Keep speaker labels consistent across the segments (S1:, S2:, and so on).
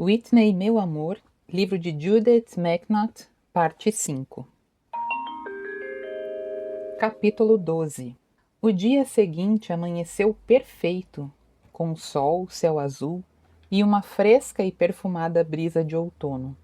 S1: Whitney, meu amor, livro de Judith McNaught, parte 5. Capítulo 12. O dia seguinte amanheceu perfeito, com sol, céu azul e uma fresca e perfumada brisa de outono.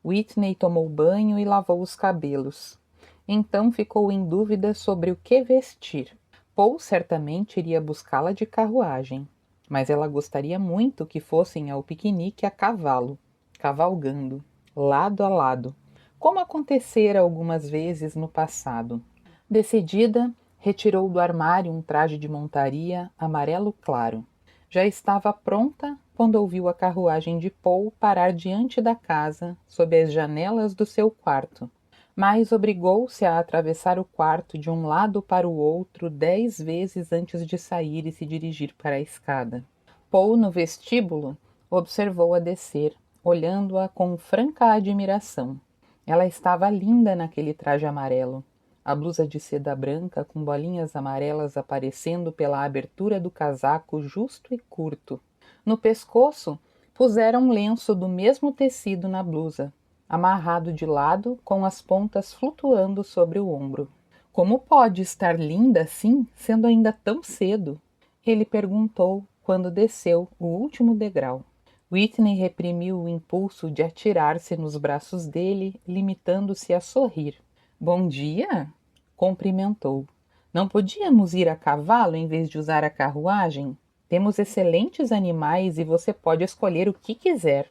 S1: Whitney tomou banho e lavou os cabelos. Então ficou em dúvida sobre o que vestir. Paul certamente iria buscá-la de carruagem, mas ela gostaria muito que fossem ao piquenique a cavalo, cavalgando, lado a lado, como acontecera algumas vezes no passado. Decidida, retirou do armário um traje de montaria amarelo claro. Já estava pronta quando ouviu a carruagem de Paul parar diante da casa, sob as janelas do seu quarto. Mas obrigou-se a atravessar o quarto de um lado para o outro 10 vezes antes de sair e se dirigir para a escada. Paul, no vestíbulo, observou-a descer, olhando-a com franca admiração. Ela estava linda naquele traje amarelo. A blusa de seda branca com bolinhas amarelas aparecendo pela abertura do casaco justo e curto. No pescoço, puseram um lenço do mesmo tecido na blusa, amarrado de lado com as pontas flutuando sobre o ombro. Como pode estar linda assim, sendo ainda tão cedo? Ele perguntou quando desceu o último degrau. Whitney reprimiu o impulso de atirar-se nos braços dele, limitando-se a sorrir. Bom dia? Cumprimentou. Não podíamos ir a cavalo em vez de usar a carruagem? Temos excelentes animais e você pode escolher o que quiser.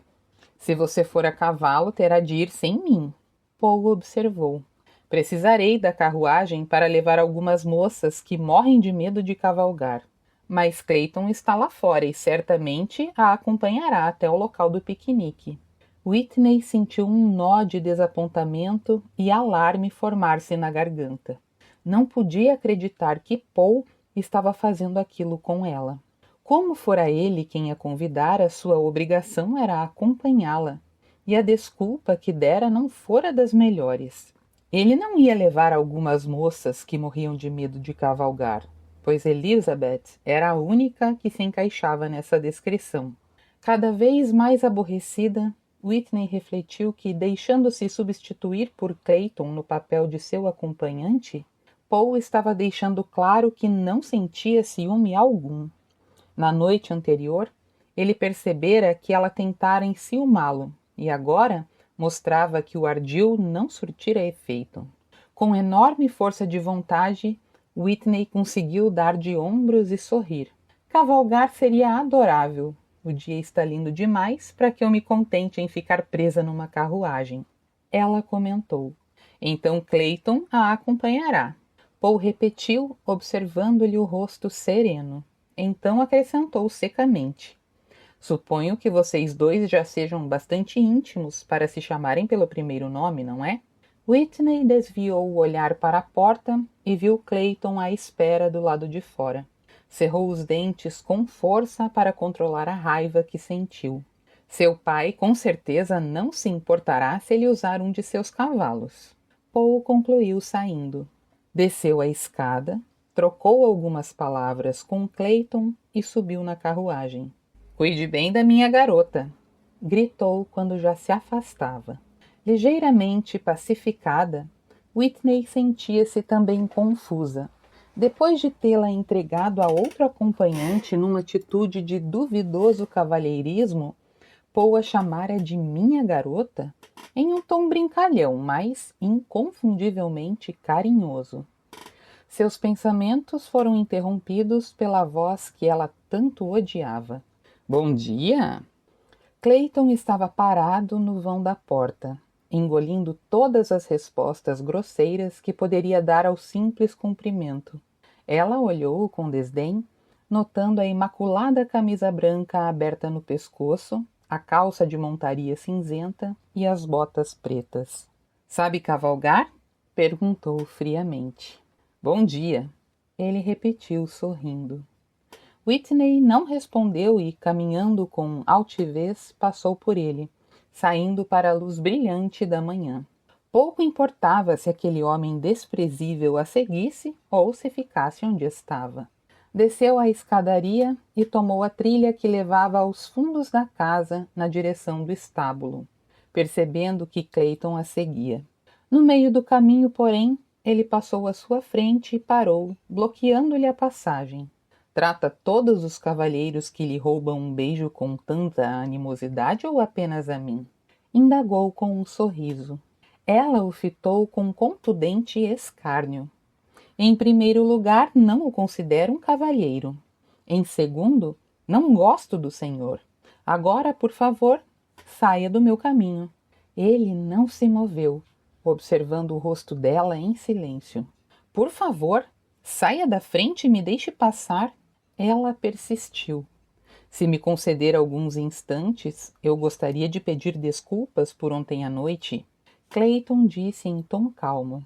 S1: Se você for a cavalo, terá de ir sem mim. Paul observou. Precisarei da carruagem para levar algumas moças que morrem de medo de cavalgar. Mas Clayton está lá fora e certamente a acompanhará até o local do piquenique. Whitney sentiu um nó de desapontamento e alarme formar-se na garganta. Não podia acreditar que Paul estava fazendo aquilo com ela. Como fora ele quem a convidara, sua obrigação era acompanhá-la, e a desculpa que dera não fora das melhores. Ele não ia levar algumas moças que morriam de medo de cavalgar, pois Elizabeth era a única que se encaixava nessa descrição. Cada vez mais aborrecida, Whitney refletiu que, deixando-se substituir por Clayton no papel de seu acompanhante, Paul estava deixando claro que não sentia ciúme algum. Na noite anterior, ele percebera que ela tentara enciumá-lo, e agora mostrava que o ardil não surtira efeito. Com enorme força de vontade, Whitney conseguiu dar de ombros e sorrir. Cavalgar seria adorável. O dia está lindo demais para que eu me contente em ficar presa numa carruagem. Ela comentou. Então Clayton a acompanhará. Paul repetiu, observando-lhe o rosto sereno. Então acrescentou secamente. Suponho que vocês dois já sejam bastante íntimos para se chamarem pelo primeiro nome, não é? Whitney desviou o olhar para a porta e viu Clayton à espera do lado de fora. Cerrou os dentes com força para controlar a raiva que sentiu. Seu pai com certeza não se importará se ele usar um de seus cavalos. Paul concluiu saindo. Desceu a escada, trocou algumas palavras com Clayton e subiu na carruagem. Cuide bem da minha garota, gritou quando já se afastava. Ligeiramente pacificada, Whitney sentia-se também confusa. Depois de tê-la entregado a outro acompanhante numa atitude de duvidoso cavalheirismo, Paul a chamara de minha garota em um tom brincalhão, mas inconfundivelmente carinhoso. Seus pensamentos foram interrompidos pela voz que ela tanto odiava. Bom dia! Clayton estava parado no vão da porta, engolindo todas as respostas grosseiras que poderia dar ao simples cumprimento. Ela olhou-o com desdém, notando a imaculada camisa branca aberta no pescoço, a calça de montaria cinzenta e as botas pretas. Sabe cavalgar? Perguntou friamente. Bom dia, ele repetiu sorrindo. Whitney não respondeu e, caminhando com altivez, passou por ele, saindo para a luz brilhante da manhã. Pouco importava se aquele homem desprezível a seguisse ou se ficasse onde estava. Desceu a escadaria e tomou a trilha que levava aos fundos da casa na direção do estábulo, percebendo que Clayton a seguia. No meio do caminho, porém, ele passou à sua frente e parou, bloqueando-lhe a passagem. Trata todos os cavalheiros que lhe roubam um beijo com tanta animosidade ou apenas a mim? Indagou com um sorriso. Ela o fitou com contundente escárnio. Em primeiro lugar, não o considero um cavalheiro. Em segundo, não gosto do senhor. Agora, por favor, saia do meu caminho. Ele não se moveu, observando o rosto dela em silêncio. Por favor, saia da frente e me deixe passar. Ela persistiu. Se me conceder alguns instantes, eu gostaria de pedir desculpas por ontem à noite. Clayton disse em tom calmo.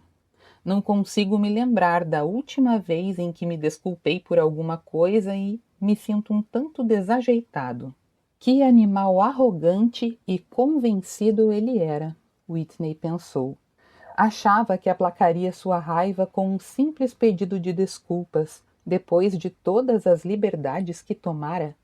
S1: Não consigo me lembrar da última vez em que me desculpei por alguma coisa e me sinto um tanto desajeitado. Que animal arrogante e convencido ele era, Whitney pensou. Achava que aplacaria sua raiva com um simples pedido de desculpas, depois de todas as liberdades que tomara.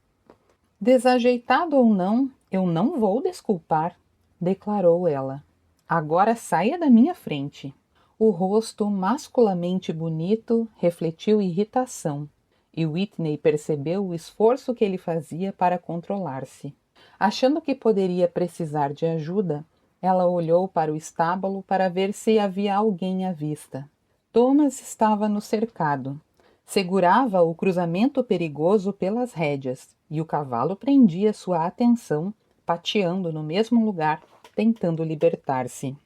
S1: Desajeitado ou não, eu não vou desculpar, declarou ela. Agora saia da minha frente. O rosto masculamente bonito refletiu irritação, e Whitney percebeu o esforço que ele fazia para controlar-se. Achando que poderia precisar de ajuda, ela olhou para o estábulo para ver se havia alguém à vista. Thomas estava no cercado. Segurava o cruzamento perigoso pelas rédeas, e o cavalo prendia sua atenção, pateando no mesmo lugar, tentando libertar-se.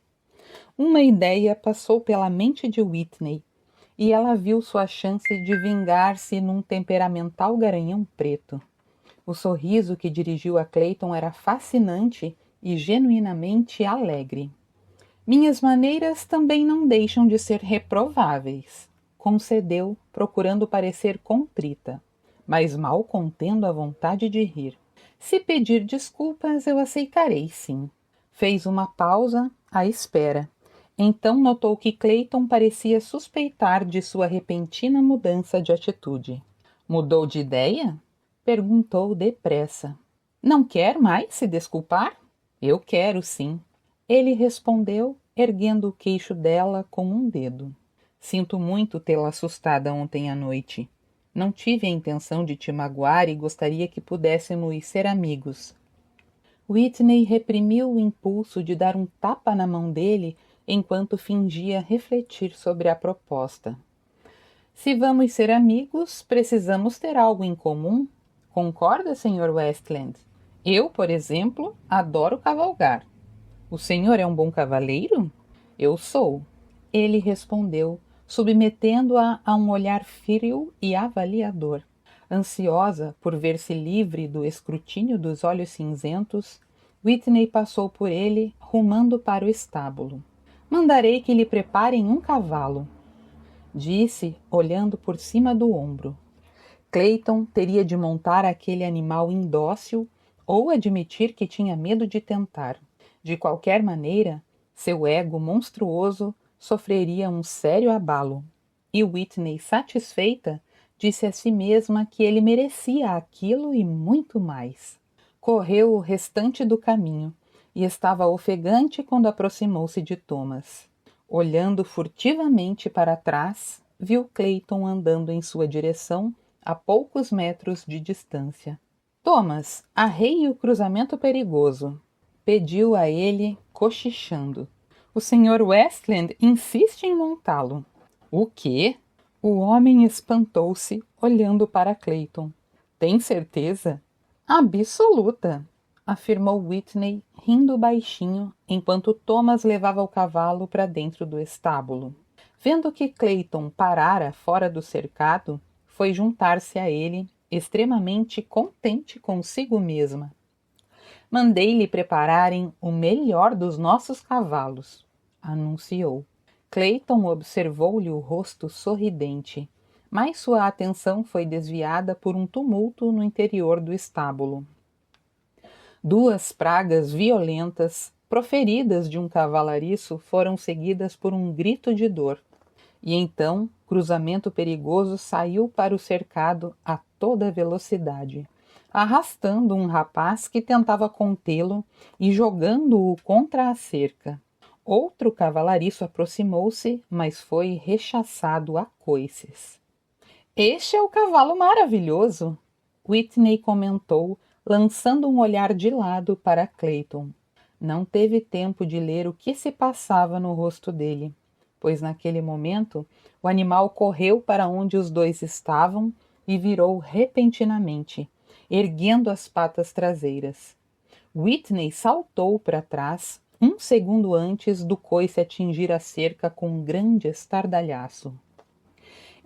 S1: Uma ideia passou pela mente de Whitney, e ela viu sua chance de vingar-se num temperamental garanhão preto. O sorriso que dirigiu a Clayton era fascinante e genuinamente alegre. Minhas maneiras também não deixam de ser reprováveis, concedeu, procurando parecer contrita, mas mal contendo a vontade de rir. Se pedir desculpas, eu aceitarei, sim. Fez uma pausa, à espera. Então notou que Clayton parecia suspeitar de sua repentina mudança de atitude. Mudou de ideia? Perguntou depressa. Não quer mais se desculpar? Eu quero, sim. Ele respondeu, erguendo o queixo dela com um dedo. Sinto muito tê-la assustada ontem à noite. Não tive a intenção de te magoar e gostaria que pudéssemos ser amigos. Whitney reprimiu o impulso de dar um tapa na mão dele enquanto fingia refletir sobre a proposta. Se vamos ser amigos, precisamos ter algo em comum. Concorda, Sr. Westland? Eu, por exemplo, adoro cavalgar. O senhor é um bom cavaleiro? Eu sou. Ele respondeu, submetendo-a a um olhar frio e avaliador. Ansiosa por ver-se livre do escrutínio dos olhos cinzentos, Whitney passou por ele, rumando para o estábulo. Mandarei que lhe preparem um cavalo, disse, olhando por cima do ombro. Clayton teria de montar aquele animal indócil ou admitir que tinha medo de tentar. De qualquer maneira, seu ego monstruoso sofreria um sério abalo. E Whitney, satisfeita, disse a si mesma que ele merecia aquilo e muito mais. Correu o restante do caminho e estava ofegante quando aproximou-se de Thomas. Olhando furtivamente para trás, viu Clayton andando em sua direção a poucos metros de distância. Thomas, arreie o cruzamento perigoso, pediu a ele, cochichando. O Sr. Westland insiste em montá-lo. O quê? O homem espantou-se, olhando para Clayton. Tem certeza? Absoluta, afirmou Whitney, rindo baixinho, enquanto Thomas levava o cavalo para dentro do estábulo. Vendo que Clayton parara fora do cercado, foi juntar-se a ele, extremamente contente consigo mesma. Mandei-lhe prepararem o melhor dos nossos cavalos, anunciou. Clayton observou-lhe o rosto sorridente, mas sua atenção foi desviada por um tumulto no interior do estábulo. Duas pragas violentas, proferidas de um cavalariço, foram seguidas por um grito de dor, e então Cruzamento Perigoso saiu para o cercado a toda velocidade, arrastando um rapaz que tentava contê-lo e jogando-o contra a cerca. Outro cavalariço aproximou-se, mas foi rechaçado a coices. "Este é o cavalo maravilhoso!" Whitney comentou, lançando um olhar de lado para Clayton. Não teve tempo de ler o que se passava no rosto dele, pois naquele momento o animal correu para onde os dois estavam e virou repentinamente, erguendo as patas traseiras. Whitney saltou para trás, um segundo antes do coice atingir a cerca com um grande estardalhaço.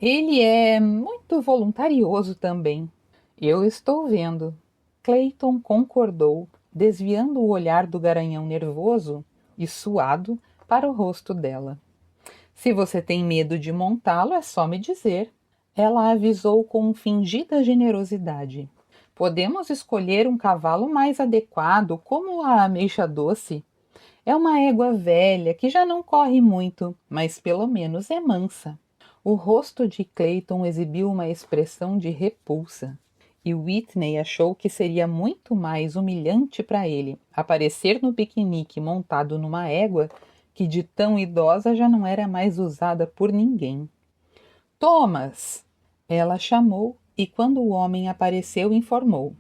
S1: "Ele é muito voluntarioso também." "Eu estou vendo." Clayton concordou, desviando o olhar do garanhão nervoso e suado para o rosto dela. "Se você tem medo de montá-lo, é só me dizer." Ela avisou com fingida generosidade. "Podemos escolher um cavalo mais adequado, como a Ameixa Doce. É uma égua velha que já não corre muito, mas pelo menos é mansa." O rosto de Clayton exibiu uma expressão de repulsa, e Whitney achou que seria muito mais humilhante para ele aparecer no piquenique montado numa égua que de tão idosa já não era mais usada por ninguém. "Thomas!" ela chamou, e quando o homem apareceu, informou.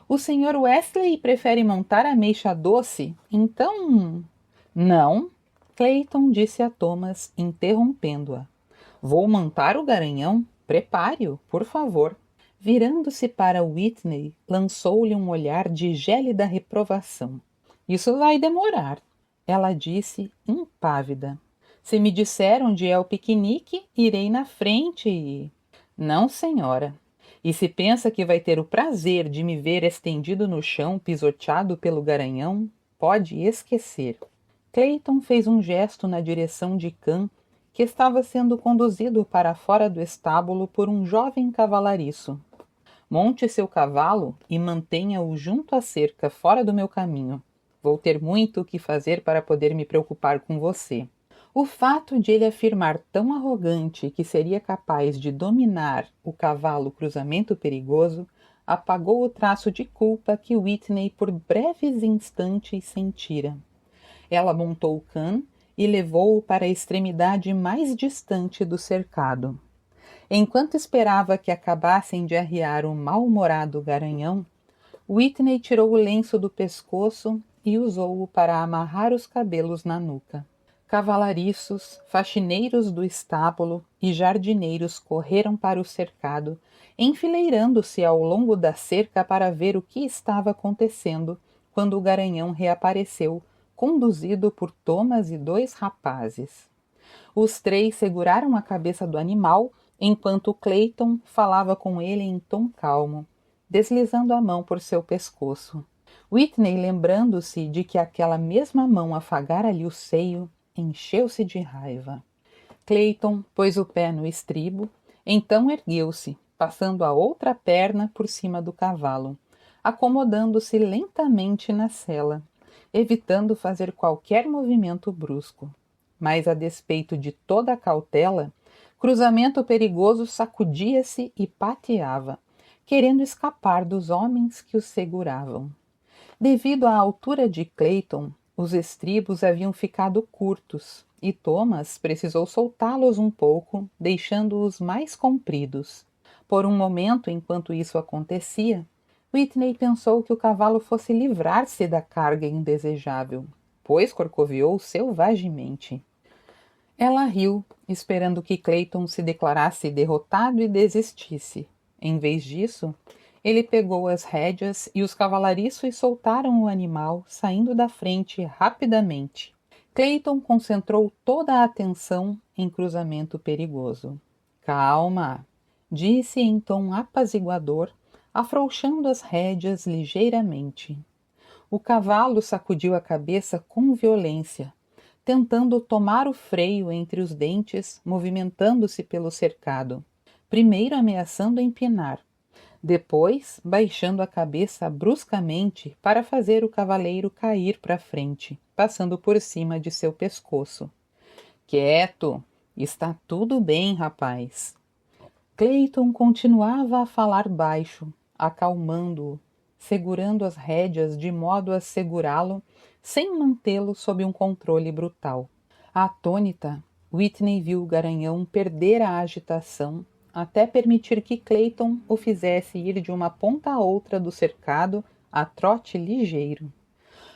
S1: "O Sr. Wesley prefere montar a Ameixa Doce? Então..." "Não," Clayton disse a Thomas, interrompendo-a. "Vou montar o garanhão. Prepare-o, por favor." Virando-se para Whitney, lançou-lhe um olhar de gélida reprovação. "Isso vai demorar," ela disse, impávida. "Se me disser onde é o piquenique, irei na frente e..." "Não, senhora. E se pensa que vai ter o prazer de me ver estendido no chão, pisoteado pelo garanhão, pode esquecer." Clayton fez um gesto na direção de Khan, que estava sendo conduzido para fora do estábulo por um jovem cavalariço. "Monte seu cavalo e mantenha-o junto à cerca, fora do meu caminho. Vou ter muito o que fazer para poder me preocupar com você." O fato de ele afirmar tão arrogante que seria capaz de dominar o cavalo Cruzamento Perigoso apagou o traço de culpa que Whitney por breves instantes sentira. Ela montou Khan e levou-o para a extremidade mais distante do cercado. Enquanto esperava que acabassem de arriar o mal-humorado garanhão, Whitney tirou o lenço do pescoço e usou-o para amarrar os cabelos na nuca. Cavalariços, faxineiros do estábulo e jardineiros correram para o cercado, enfileirando-se ao longo da cerca para ver o que estava acontecendo, quando o garanhão reapareceu, conduzido por Thomas e 2 rapazes. Os 3 seguraram a cabeça do animal, enquanto Clayton falava com ele em tom calmo, deslizando a mão por seu pescoço. Whitney, lembrando-se de que aquela mesma mão afagara-lhe o seio, encheu-se de raiva. Clayton pôs o pé no estribo, então ergueu-se, passando a outra perna por cima do cavalo, acomodando-se lentamente na sela, evitando fazer qualquer movimento brusco. Mas, a despeito de toda a cautela, Cruzamento Perigoso sacudia-se e pateava, querendo escapar dos homens que o seguravam. Devido à altura de Clayton, os estribos haviam ficado curtos, e Thomas precisou soltá-los um pouco, deixando-os mais compridos. Por um momento, enquanto isso acontecia, Whitney pensou que o cavalo fosse livrar-se da carga indesejável, pois corcoveou selvagemente. Ela riu, esperando que Clayton se declarasse derrotado e desistisse. Em vez disso, ele pegou as rédeas e os cavalariços soltaram o animal, saindo da frente rapidamente. Clayton concentrou toda a atenção em Cruzamento Perigoso. "Calma", disse em tom apaziguador, afrouxando as rédeas ligeiramente. O cavalo sacudiu a cabeça com violência, tentando tomar o freio entre os dentes, movimentando-se pelo cercado, primeiro ameaçando empinar, depois baixando a cabeça bruscamente para fazer o cavaleiro cair para frente, passando por cima de seu pescoço. "Quieto!" Está tudo bem, rapaz. Clayton continuava a falar baixo, acalmando-o, segurando as rédeas de modo a segurá-lo sem mantê-lo sob um controle brutal. Atônita, Whitney viu o garanhão perder a agitação até permitir que Clayton o fizesse ir de uma ponta a outra do cercado a trote ligeiro.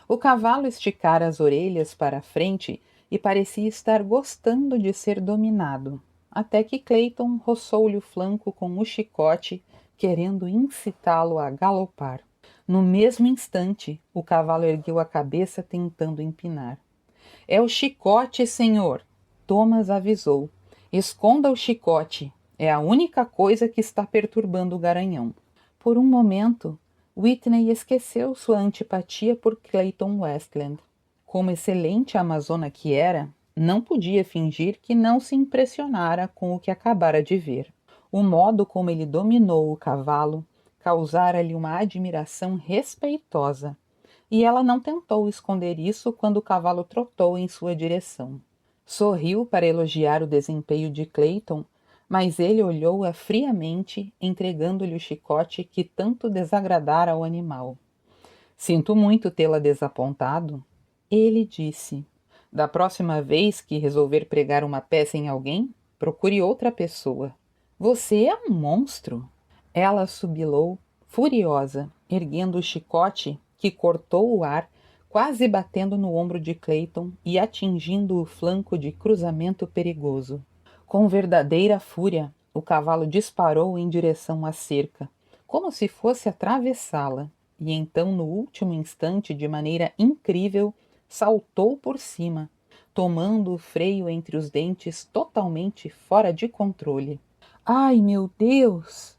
S1: O cavalo esticara as orelhas para a frente e parecia estar gostando de ser dominado, até que Clayton roçou-lhe o flanco com o chicote, querendo incitá-lo a galopar. No mesmo instante, o cavalo ergueu a cabeça tentando empinar. É o chicote, senhor! Thomas avisou. Esconda o chicote. É a única coisa que está perturbando o garanhão. Por um momento, Whitney esqueceu sua antipatia por Clayton Westland. Como excelente amazona que era, não podia fingir que não se impressionara com o que acabara de ver. O modo como ele dominou o cavalo causara-lhe uma admiração respeitosa, e ela não tentou esconder isso quando o cavalo trotou em sua direção. Sorriu para elogiar o desempenho de Clayton, mas ele olhou-a friamente, entregando-lhe o chicote que tanto desagradara ao animal. Sinto muito tê-la desapontado, ele disse. Da próxima vez que resolver pregar uma peça em alguém, procure outra pessoa. Você é um monstro! Ela subilou, furiosa, erguendo o chicote que cortou o ar, quase batendo no ombro de Clayton e atingindo o flanco de cruzamento perigoso. Com verdadeira fúria, o cavalo disparou em direção à cerca, como se fosse atravessá-la, e então, no último instante, de maneira incrível, saltou por cima, tomando o freio entre os dentes totalmente fora de controle. Ai, meu Deus!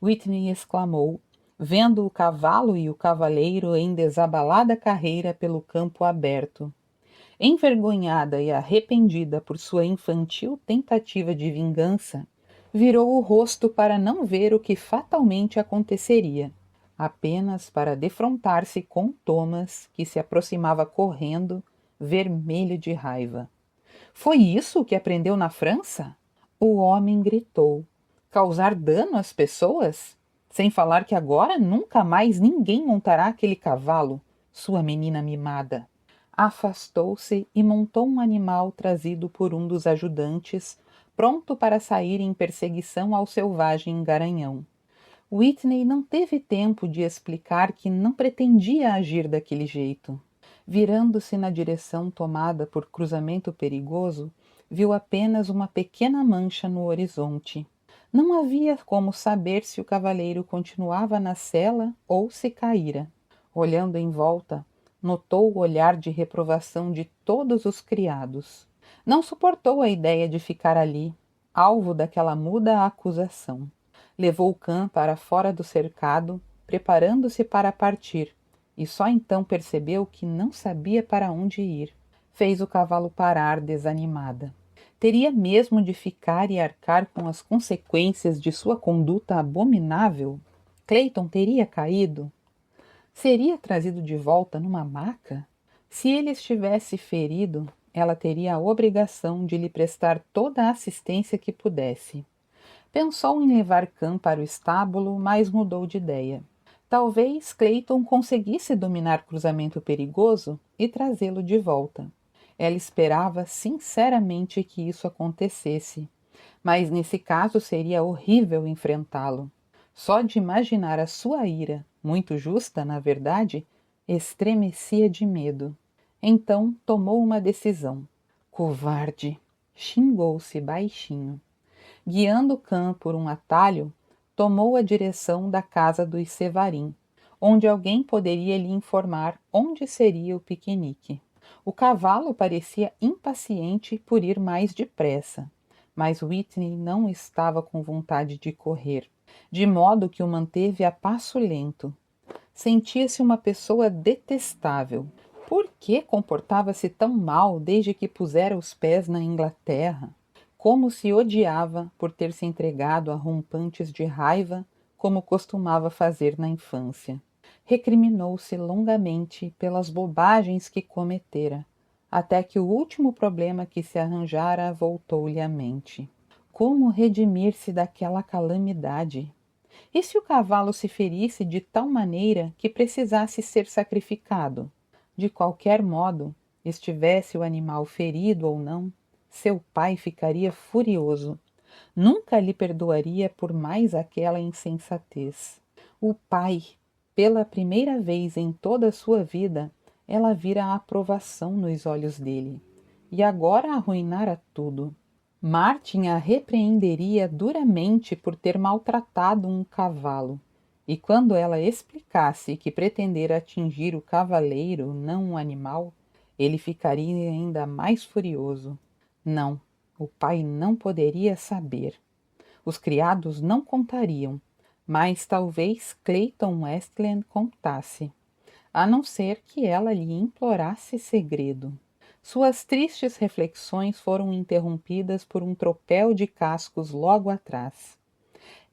S1: Whitney exclamou, vendo o cavalo e o cavaleiro em desabalada carreira pelo campo aberto. Envergonhada e arrependida por sua infantil tentativa de vingança, virou o rosto para não ver o que fatalmente aconteceria, apenas para defrontar-se com Thomas, que se aproximava correndo, vermelho de raiva. Foi isso que aprendeu na França? O homem gritou. Causar dano às pessoas? Sem falar que agora nunca mais ninguém montará aquele cavalo, sua menina mimada. Afastou-se e montou um animal trazido por um dos ajudantes, pronto para sair em perseguição ao selvagem garanhão. Whitney não teve tempo de explicar que não pretendia agir daquele jeito. Virando-se na direção tomada por cruzamento perigoso, viu apenas uma pequena mancha no horizonte. Não havia como saber se o cavaleiro continuava na sela ou se caíra. Olhando em volta, notou o olhar de reprovação de todos os criados. Não suportou a ideia de ficar ali, alvo daquela muda acusação. Levou o cã para fora do cercado, preparando-se para partir, e só então percebeu que não sabia para onde ir. Fez o cavalo parar desanimada. Teria mesmo de ficar e arcar com as consequências de sua conduta abominável? Clayton teria caído? Seria trazido de volta numa maca? Se ele estivesse ferido, ela teria a obrigação de lhe prestar toda a assistência que pudesse. Pensou em levar Cã para o estábulo, mas mudou de ideia. Talvez Clayton conseguisse dominar cruzamento perigoso e trazê-lo de volta. Ela esperava sinceramente que isso acontecesse, mas nesse caso seria horrível enfrentá-lo. Só de imaginar a sua ira, muito justa, na verdade, estremecia de medo. Então tomou uma decisão. Covarde! Xingou-se baixinho. Guiando Cã por um atalho, tomou a direção da casa dos Sevarin, onde alguém poderia lhe informar onde seria o piquenique. O cavalo parecia impaciente por ir mais depressa, mas Whitney não estava com vontade de correr, de modo que o manteve a passo lento. Sentia-se uma pessoa detestável. Por que comportava-se tão mal desde que pusera os pés na Inglaterra? Como se odiava por ter se entregado a rompantes de raiva, como costumava fazer na infância. Recriminou-se longamente pelas bobagens que cometera, até que o último problema que se arranjara voltou-lhe à mente. Como redimir-se daquela calamidade? E se o cavalo se ferisse de tal maneira que precisasse ser sacrificado? De qualquer modo, estivesse o animal ferido ou não, seu pai ficaria furioso. Nunca lhe perdoaria por mais aquela insensatez. O pai, pela primeira vez em toda a sua vida, ela vira a aprovação nos olhos dele. E agora arruinara tudo. Martin a repreenderia duramente por ter maltratado um cavalo. E quando ela explicasse que pretendera atingir o cavaleiro, não um animal, ele ficaria ainda mais furioso. Não, o pai não poderia saber. Os criados não contariam, mas talvez Clayton Westland contasse, a não ser que ela lhe implorasse segredo. Suas tristes reflexões foram interrompidas por um tropel de cascos logo atrás.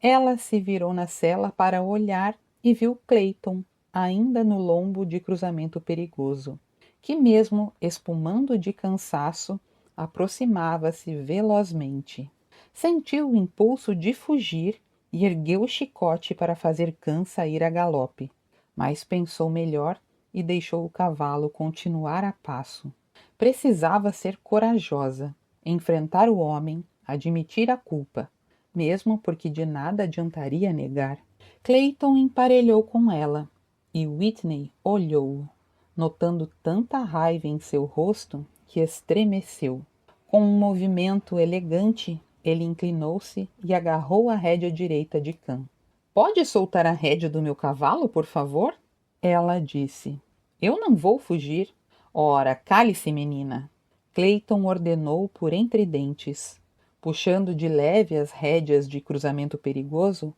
S1: Ela se virou na cela para olhar e viu Clayton, ainda no lombo de cruzamento perigoso, que mesmo espumando de cansaço, aproximava-se velozmente. Sentiu o impulso de fugir e ergueu o chicote para fazer Khan sair a galope, mas pensou melhor e deixou o cavalo continuar a passo. Precisava ser corajosa, enfrentar o homem, admitir a culpa, mesmo porque de nada adiantaria negar. Clayton emparelhou com ela, e Whitney olhou-o, notando tanta raiva em seu rosto que estremeceu. Com um movimento elegante, ele inclinou-se e agarrou a rédea direita de Khan. "Pode soltar a rédea do meu cavalo, por favor?" Ela disse. "Eu não vou fugir." "Ora, cale-se, menina." Clayton ordenou por entre dentes. Puxando de leve as rédeas de cruzamento perigoso,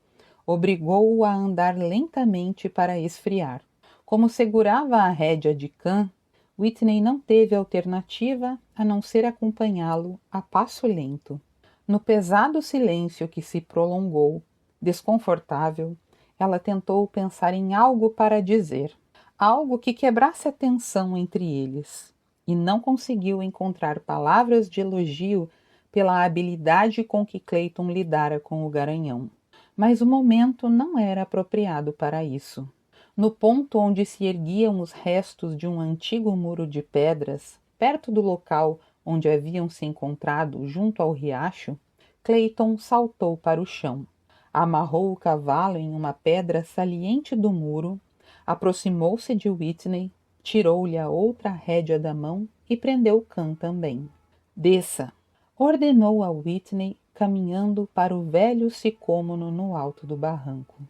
S1: obrigou-o a andar lentamente para esfriar. Como segurava a rédea de Khan, Whitney não teve alternativa a não ser acompanhá-lo a passo lento. No pesado silêncio que se prolongou, desconfortável, ela tentou pensar em algo para dizer, algo que quebrasse a tensão entre eles, e não conseguiu encontrar palavras de elogio pela habilidade com que Clayton lidara com o garanhão. Mas o momento não era apropriado para isso. No ponto onde se erguiam os restos de um antigo muro de pedras, perto do local onde haviam se encontrado junto ao riacho, Clayton saltou para o chão, amarrou o cavalo em uma pedra saliente do muro, aproximou-se de Whitney, tirou-lhe a outra rédea da mão e prendeu Khan também. "Desça!" ordenou a Whitney, caminhando para o velho sicômoro no alto do barranco.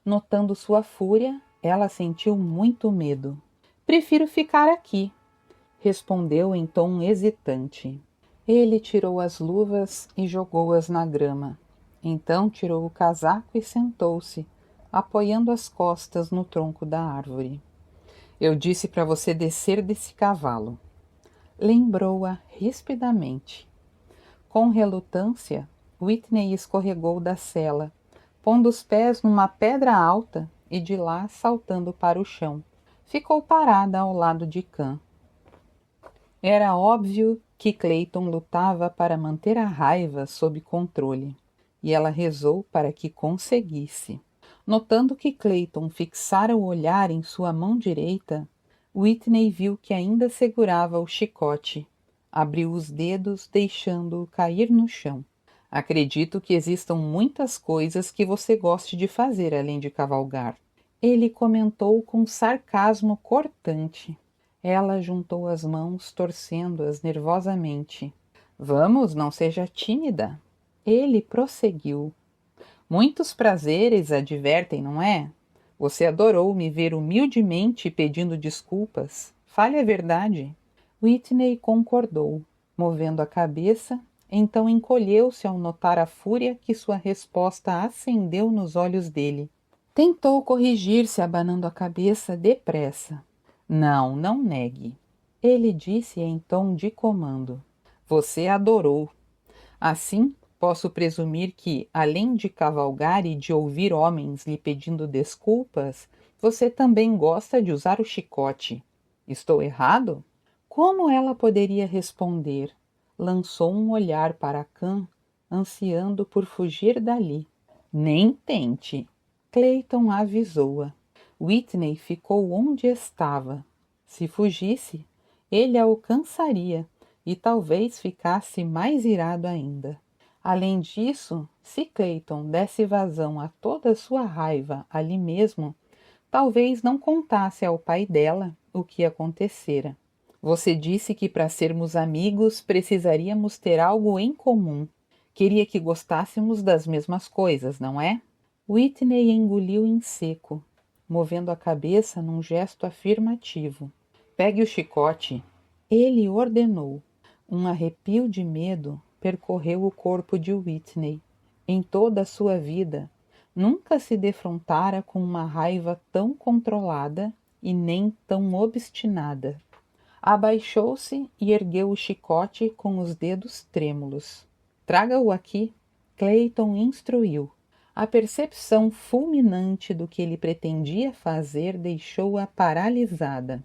S1: Notando sua fúria, ela sentiu muito medo. "Prefiro ficar aqui", respondeu em tom hesitante. Ele tirou as luvas e jogou-as na grama. Então tirou o casaco e sentou-se, apoiando as costas no tronco da árvore. "Eu disse para você descer desse cavalo", lembrou-a rispidamente. Com relutância, Whitney escorregou da sela, pondo os pés numa pedra alta e de lá saltando para o chão. Ficou parada ao lado de Khan. Era óbvio que Clayton lutava para manter a raiva sob controle, e ela rezou para que conseguisse. Notando que Clayton fixara o olhar em sua mão direita, Whitney viu que ainda segurava o chicote. Abriu os dedos, deixando-o cair no chão. "Acredito que existam muitas coisas que você goste de fazer além de cavalgar", ele comentou com sarcasmo cortante. Ela juntou as mãos, torcendo-as nervosamente. "Vamos, não seja tímida." Ele prosseguiu. "Muitos prazeres a divertem, não é? Você adorou me ver humildemente pedindo desculpas. Fale a verdade." Whitney concordou, movendo a cabeça, então encolheu-se ao notar a fúria que sua resposta acendeu nos olhos dele. Tentou corrigir-se abanando a cabeça depressa. "Não, não negue." Ele disse em tom de comando. "Você adorou. Assim, posso presumir que, além de cavalgar e de ouvir homens lhe pedindo desculpas, você também gosta de usar o chicote. Estou errado?" Como ela poderia responder? Lançou um olhar para Cam, ansiando por fugir dali. Nem tente. Clayton avisou-a. Whitney ficou onde estava. Se fugisse, ele a alcançaria e talvez ficasse mais irado ainda. Além disso, se Clayton desse vazão a toda a sua raiva ali mesmo, talvez não contasse ao pai dela o que acontecera. Você disse que para sermos amigos precisaríamos ter algo em comum. Queria que gostássemos das mesmas coisas, não é? Whitney engoliu em seco, movendo a cabeça num gesto afirmativo. Pegue o chicote. Ele ordenou. Um arrepio de medo percorreu o corpo de Whitney. Em toda a sua vida, nunca se defrontara com uma raiva tão controlada e nem tão obstinada. Abaixou-se e ergueu o chicote com os dedos trêmulos. Traga-o aqui, Clayton instruiu. A percepção fulminante do que ele pretendia fazer deixou-a paralisada.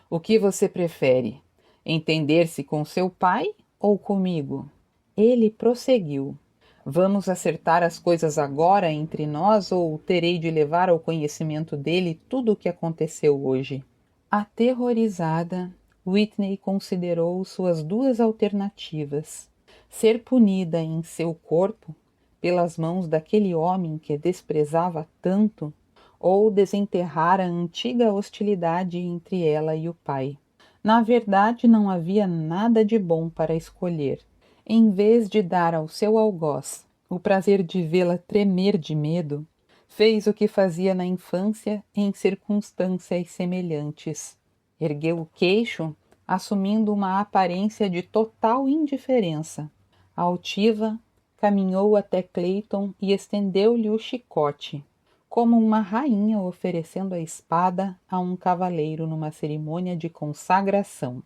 S1: O que você prefere? Entender-se com seu pai ou comigo? Ele prosseguiu. Vamos acertar as coisas agora entre nós ou terei de levar ao conhecimento dele tudo o que aconteceu hoje? Aterrorizada, Whitney considerou suas duas alternativas: ser punida em seu corpo pelas mãos daquele homem que desprezava tanto, ou desenterrar a antiga hostilidade entre ela e o pai. Na verdade, não havia nada de bom para escolher. Em vez de dar ao seu algoz o prazer de vê-la tremer de medo, fez o que fazia na infância em circunstâncias semelhantes. Ergueu o queixo, assumindo uma aparência de total indiferença. Altiva, caminhou até Clayton e estendeu-lhe o chicote, como uma rainha oferecendo a espada a um cavaleiro numa cerimônia de consagração.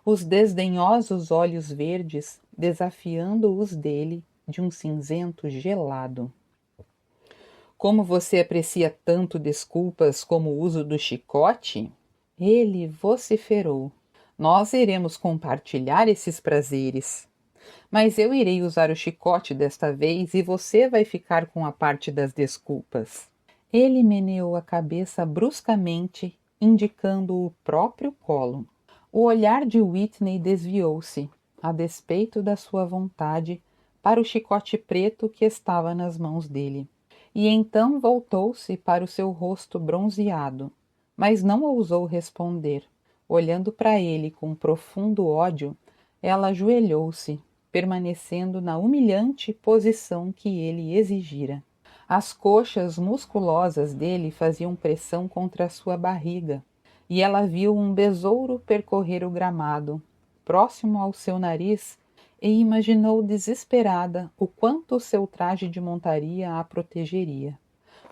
S1: Os desdenhosos olhos verdes desafiando os dele de um cinzento gelado. Como você aprecia tanto desculpas como o uso do chicote? Ele vociferou. Nós iremos compartilhar esses prazeres. Mas eu irei usar o chicote desta vez e você vai ficar com a parte das desculpas. Ele meneou a cabeça bruscamente, indicando o próprio colo. O olhar de Whitney desviou-se, a despeito da sua vontade, para o chicote preto que estava nas mãos dele. E então voltou-se para o seu rosto bronzeado, mas não ousou responder. Olhando para ele com profundo ódio, ela ajoelhou-se, permanecendo na humilhante posição que ele exigira. As coxas musculosas dele faziam pressão contra a sua barriga, e ela viu um besouro percorrer o gramado, próximo ao seu nariz, e imaginou desesperada o quanto o seu traje de montaria a protegeria.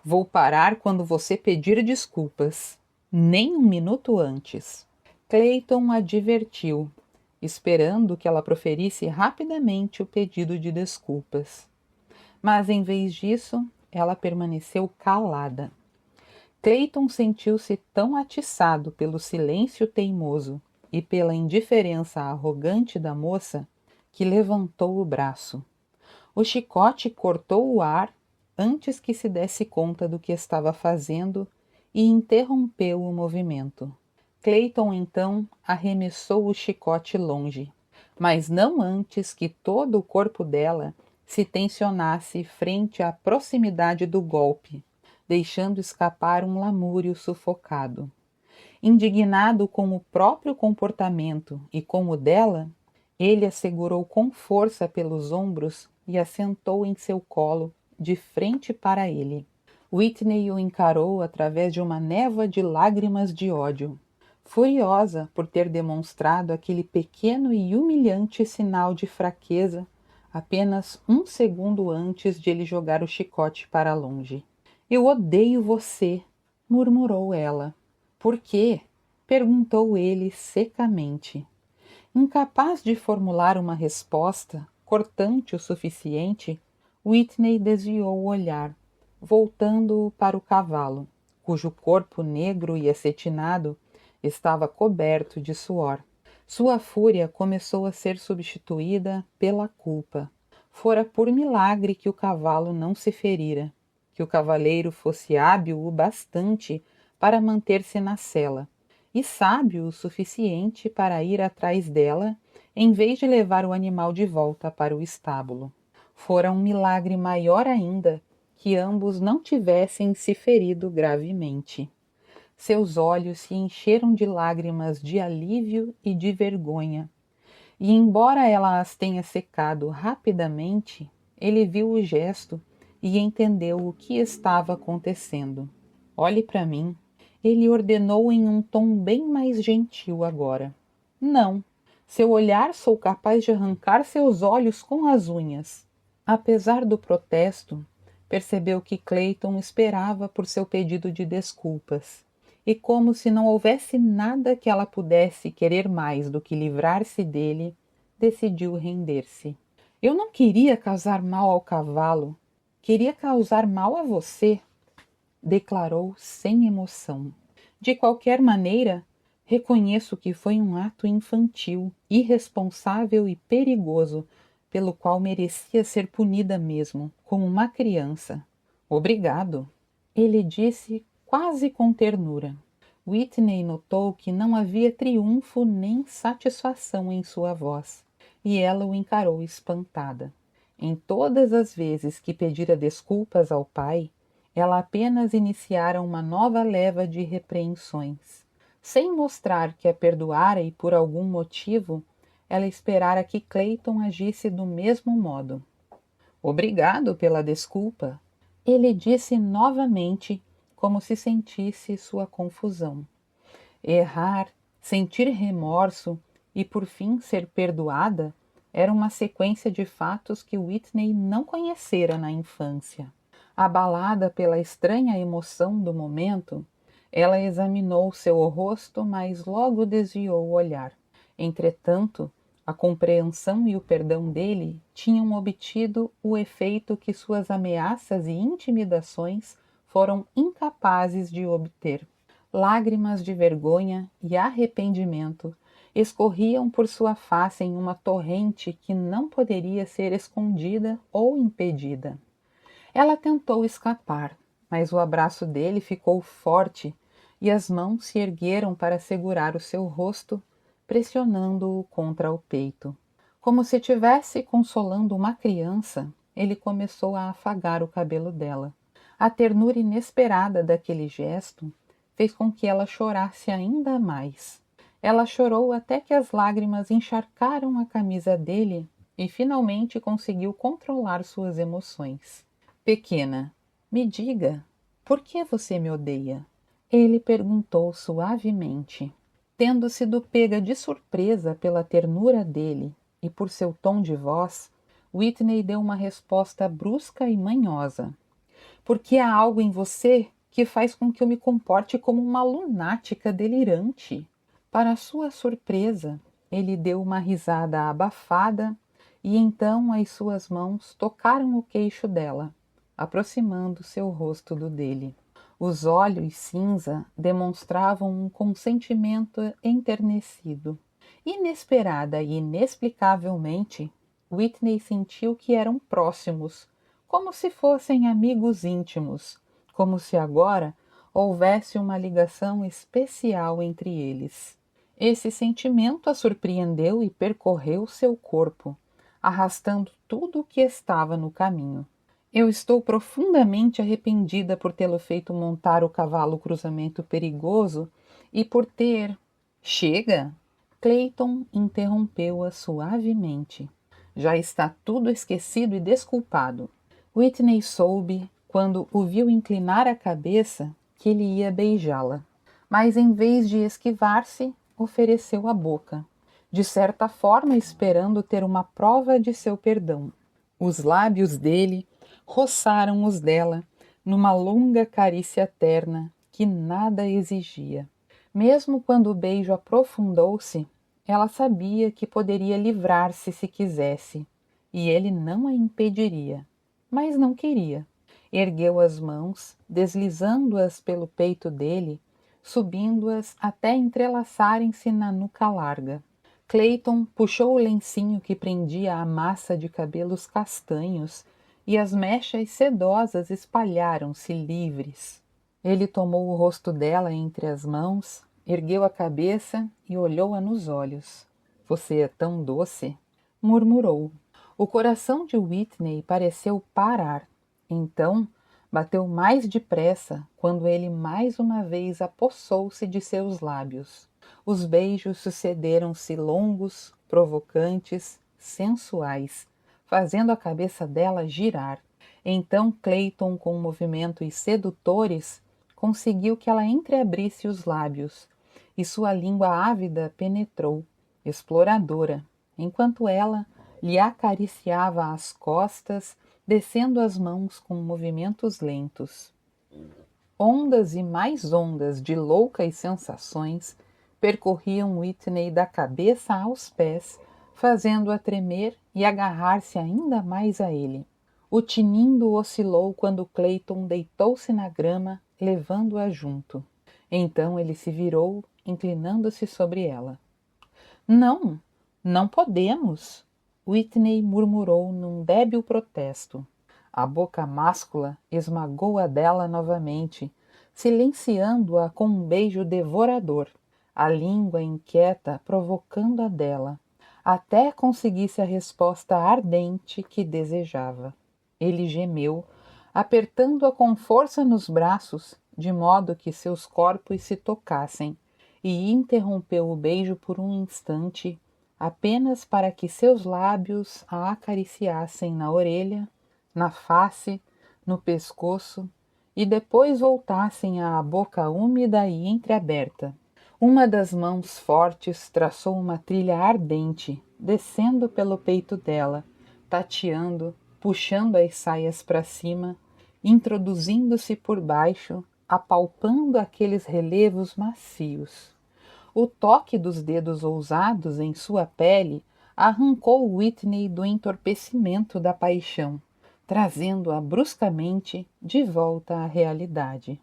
S1: Vou parar quando você pedir desculpas. Nem um minuto antes. Clayton a advertiu, esperando que ela proferisse rapidamente o pedido de desculpas. Mas, em vez disso, ela permaneceu calada. Clayton sentiu-se tão atiçado pelo silêncio teimoso e pela indiferença arrogante da moça que levantou o braço. O chicote cortou o ar antes que se desse conta do que estava fazendo e interrompeu o movimento. Clayton então arremessou o chicote longe, mas não antes que todo o corpo dela se tensionasse frente à proximidade do golpe, deixando escapar um lamúrio sufocado. Indignado com o próprio comportamento e com o dela, ele a segurou com força pelos ombros e a sentou em seu colo, de frente para ele. Whitney o encarou através de uma névoa de lágrimas de ódio, furiosa por ter demonstrado aquele pequeno e humilhante sinal de fraqueza apenas um segundo antes de ele jogar o chicote para longe. Eu odeio você, murmurou ela. Por quê? Perguntou ele secamente. Incapaz de formular uma resposta cortante o suficiente, Whitney desviou o olhar, voltando-o para o cavalo, cujo corpo negro e acetinado estava coberto de suor. Sua fúria começou a ser substituída pela culpa. Fora por milagre que o cavalo não se ferira, que o cavaleiro fosse hábil o bastante para manter-se na sela, e sábio o suficiente para ir atrás dela, em vez de levar o animal de volta para o estábulo. Fora um milagre maior ainda que ambos não tivessem se ferido gravemente. Seus olhos se encheram de lágrimas de alívio e de vergonha, e embora ela as tenha secado rapidamente, ele viu o gesto e entendeu o que estava acontecendo. Olhe para mim, ele ordenou em um tom bem mais gentil agora. Não, seu olhar sou capaz de arrancar seus olhos com as unhas. Apesar do protesto, percebeu que Clayton esperava por seu pedido de desculpas, e como se não houvesse nada que ela pudesse querer mais do que livrar-se dele, decidiu render-se. Eu não queria causar mal ao cavalo, queria causar mal a você, declarou sem emoção. De qualquer maneira, reconheço que foi um ato infantil, irresponsável e perigoso, pelo qual merecia ser punida mesmo, como uma criança. Obrigado, ele disse quase com ternura. Whitney notou que não havia triunfo nem satisfação em sua voz, e ela o encarou espantada. Em todas as vezes que pedira desculpas ao pai, ela apenas iniciara uma nova leva de repreensões. Sem mostrar que a perdoara e por algum motivo, ela esperara que Clayton agisse do mesmo modo. Obrigado pela desculpa, ele disse novamente, como se sentisse sua confusão. Errar, sentir remorso e por fim ser perdoada era uma sequência de fatos que Whitney não conhecera na infância. Abalada pela estranha emoção do momento, ela examinou seu rosto, mas logo desviou o olhar. Entretanto, a compreensão e o perdão dele tinham obtido o efeito que suas ameaças e intimidações foram incapazes de obter. Lágrimas de vergonha e arrependimento escorriam por sua face em uma torrente que não poderia ser escondida ou impedida. Ela tentou escapar, mas o abraço dele ficou forte e as mãos se ergueram para segurar o seu rosto, pressionando-o contra o peito. Como se estivesse consolando uma criança, ele começou a afagar o cabelo dela. A ternura inesperada daquele gesto fez com que ela chorasse ainda mais. Ela chorou até que as lágrimas encharcaram a camisa dele e finalmente conseguiu controlar suas emoções. Pequena, me diga, por que você me odeia? Ele perguntou suavemente. Tendo sido pega de surpresa pela ternura dele e por seu tom de voz, Whitney deu uma resposta brusca e manhosa. Porque há algo em você que faz com que eu me comporte como uma lunática delirante. Para sua surpresa, ele deu uma risada abafada e então as suas mãos tocaram o queixo dela, aproximando seu rosto do dele. Os olhos cinza demonstravam um consentimento enternecido. Inesperada e inexplicavelmente, Whitney sentiu que eram próximos, como se fossem amigos íntimos, como se agora houvesse uma ligação especial entre eles. Esse sentimento a surpreendeu e percorreu seu corpo, arrastando tudo o que estava no caminho. Eu estou profundamente arrependida por tê-lo feito montar o cavalo cruzamento perigoso e por ter... Chega! Clayton interrompeu-a suavemente. Já está tudo esquecido e desculpado. Whitney soube, quando o viu inclinar a cabeça, que ele ia beijá-la. Mas em vez de esquivar-se, ofereceu a boca, de certa forma esperando ter uma prova de seu perdão. Os lábios dele roçaram os dela numa longa carícia terna que nada exigia. Mesmo quando o beijo aprofundou-se, ela sabia que poderia livrar-se se quisesse, e ele não a impediria, mas não queria. Ergueu as mãos, deslizando-as pelo peito dele, subindo-as até entrelaçarem-se na nuca larga. Clayton puxou o lencinho que prendia a massa de cabelos castanhos e as mechas sedosas espalharam-se livres. Ele tomou o rosto dela entre as mãos, ergueu a cabeça e olhou-a nos olhos. "Você é tão doce", murmurou. O coração de Whitney pareceu parar. Então, bateu mais depressa quando ele mais uma vez apossou-se de seus lábios. Os beijos sucederam-se longos, provocantes, sensuais, fazendo a cabeça dela girar. Então Clayton, com movimentos sedutores, conseguiu que ela entreabrisse os lábios, e sua língua ávida penetrou, exploradora, enquanto ela lhe acariciava as costas, descendo as mãos com movimentos lentos. Ondas e mais ondas de loucas sensações percorriam Whitney da cabeça aos pés, fazendo-a tremer e agarrar-se ainda mais a ele. O tinindo oscilou quando Clayton deitou-se na grama, levando-a junto. Então ele se virou, inclinando-se sobre ela. "Não, não podemos", Whitney murmurou num débil protesto. A boca máscula esmagou a dela novamente, silenciando-a com um beijo devorador, a língua inquieta provocando a dela, até conseguisse a resposta ardente que desejava. Ele gemeu, apertando-a com força nos braços, de modo que seus corpos se tocassem, e interrompeu o beijo por um instante, apenas para que seus lábios a acariciassem na orelha, na face, no pescoço, e depois voltassem à boca úmida e entreaberta. Uma das mãos fortes traçou uma trilha ardente, descendo pelo peito dela, tateando, puxando as saias para cima, introduzindo-se por baixo, apalpando aqueles relevos macios. O toque dos dedos ousados em sua pele arrancou Whitney do entorpecimento da paixão, trazendo-a bruscamente de volta à realidade.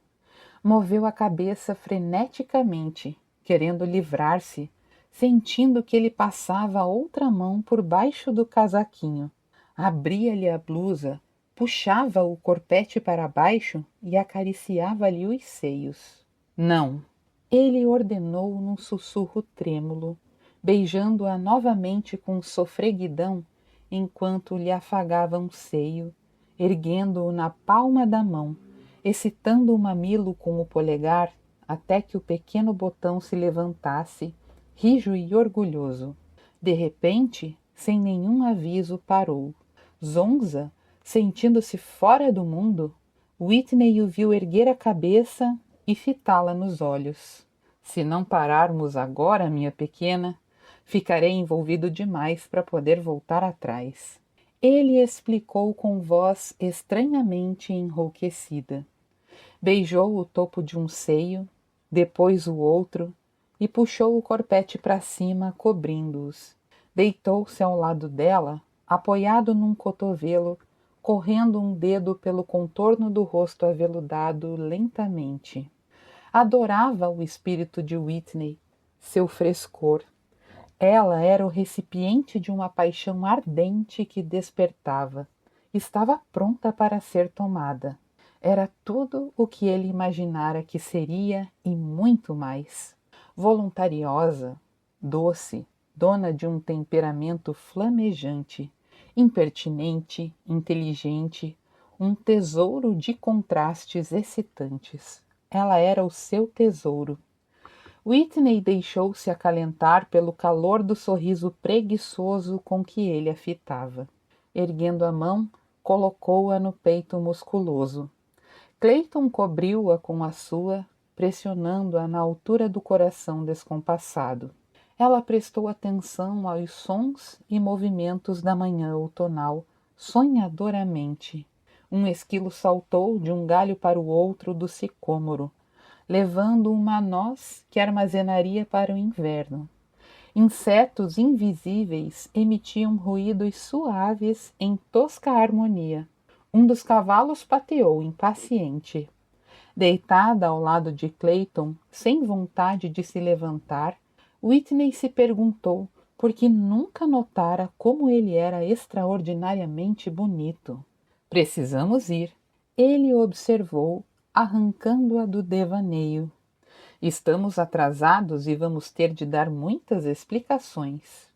S1: Moveu a cabeça freneticamente, querendo livrar-se, sentindo que ele passava outra mão por baixo do casaquinho. Abria-lhe a blusa, puxava o corpete para baixo e acariciava-lhe os seios. "Não", ele ordenou num sussurro trêmulo, beijando-a novamente com sofreguidão, enquanto lhe afagava um seio, erguendo-o na palma da mão, excitando o mamilo com o polegar até que o pequeno botão se levantasse, rijo e orgulhoso. De repente, sem nenhum aviso, parou. Zonza, sentindo-se fora do mundo, Whitney o viu erguer a cabeça e fitá-la nos olhos. "Se não pararmos agora, minha pequena, ficarei envolvido demais para poder voltar atrás", ele explicou com voz estranhamente enrouquecida. Beijou o topo de um seio, depois o outro, e puxou o corpete para cima, cobrindo-os. Deitou-se ao lado dela, apoiado num cotovelo, correndo um dedo pelo contorno do rosto aveludado lentamente. Adorava o espírito de Whitney, seu frescor. Ela era o recipiente de uma paixão ardente que despertava. Estava pronta para ser tomada. Era tudo o que ele imaginara que seria e muito mais. Voluntariosa, doce, dona de um temperamento flamejante, impertinente, inteligente, um tesouro de contrastes excitantes. Ela era o seu tesouro. Whitney deixou-se acalentar pelo calor do sorriso preguiçoso com que ele a fitava. Erguendo a mão, colocou-a no peito musculoso. Clayton cobriu-a com a sua, pressionando-a na altura do coração descompassado. Ela prestou atenção aos sons e movimentos da manhã outonal, sonhadoramente. Um esquilo saltou de um galho para o outro do sicômoro, levando uma noz que armazenaria para o inverno. Insetos invisíveis emitiam ruídos suaves em tosca harmonia. Um dos cavalos pateou, impaciente. Deitada ao lado de Clayton, sem vontade de se levantar, Whitney se perguntou porque nunca notara como ele era extraordinariamente bonito. Precisamos ir, ele observou, arrancando-a do devaneio. Estamos atrasados e vamos ter de dar muitas explicações.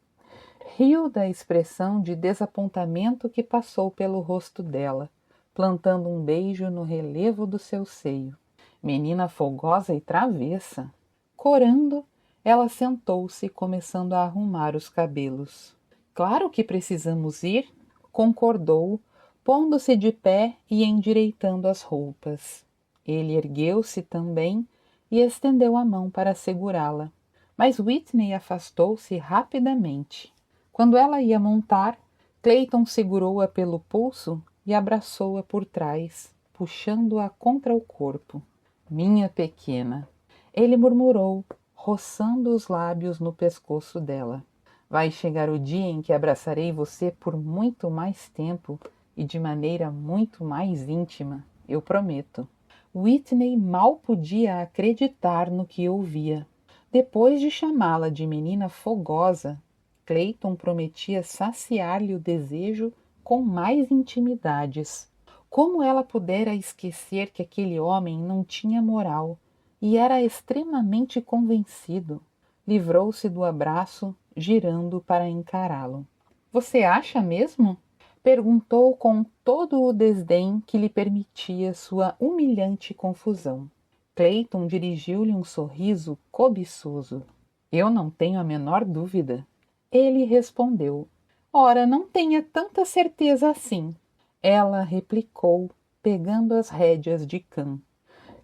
S1: Riu da expressão de desapontamento que passou pelo rosto dela, plantando um beijo no relevo do seu seio. Menina fogosa e travessa. Corando, ela sentou-se, começando a arrumar os cabelos. Claro que precisamos ir, concordou, pondo-se de pé e endireitando as roupas. Ele ergueu-se também e estendeu a mão para segurá-la, mas Whitney afastou-se rapidamente. Quando ela ia montar, Clayton segurou-a pelo pulso e abraçou-a por trás, puxando-a contra o corpo. Minha pequena, ele murmurou, roçando os lábios no pescoço dela. Vai chegar o dia em que abraçarei você por muito mais tempo e de maneira muito mais íntima, eu prometo. Whitney mal podia acreditar no que ouvia. Depois de chamá-la de menina fogosa, Clayton prometia saciar-lhe o desejo com mais intimidades. Como ela pudera esquecer que aquele homem não tinha moral e era extremamente convencido? Livrou-se do abraço, girando para encará-lo. Você acha mesmo? Perguntou com todo o desdém que lhe permitia sua humilhante confusão. Clayton dirigiu-lhe um sorriso cobiçoso. Eu não tenho a menor dúvida. Ele respondeu. Ora, não tenha tanta certeza assim. Ela replicou, pegando as rédeas de Khan.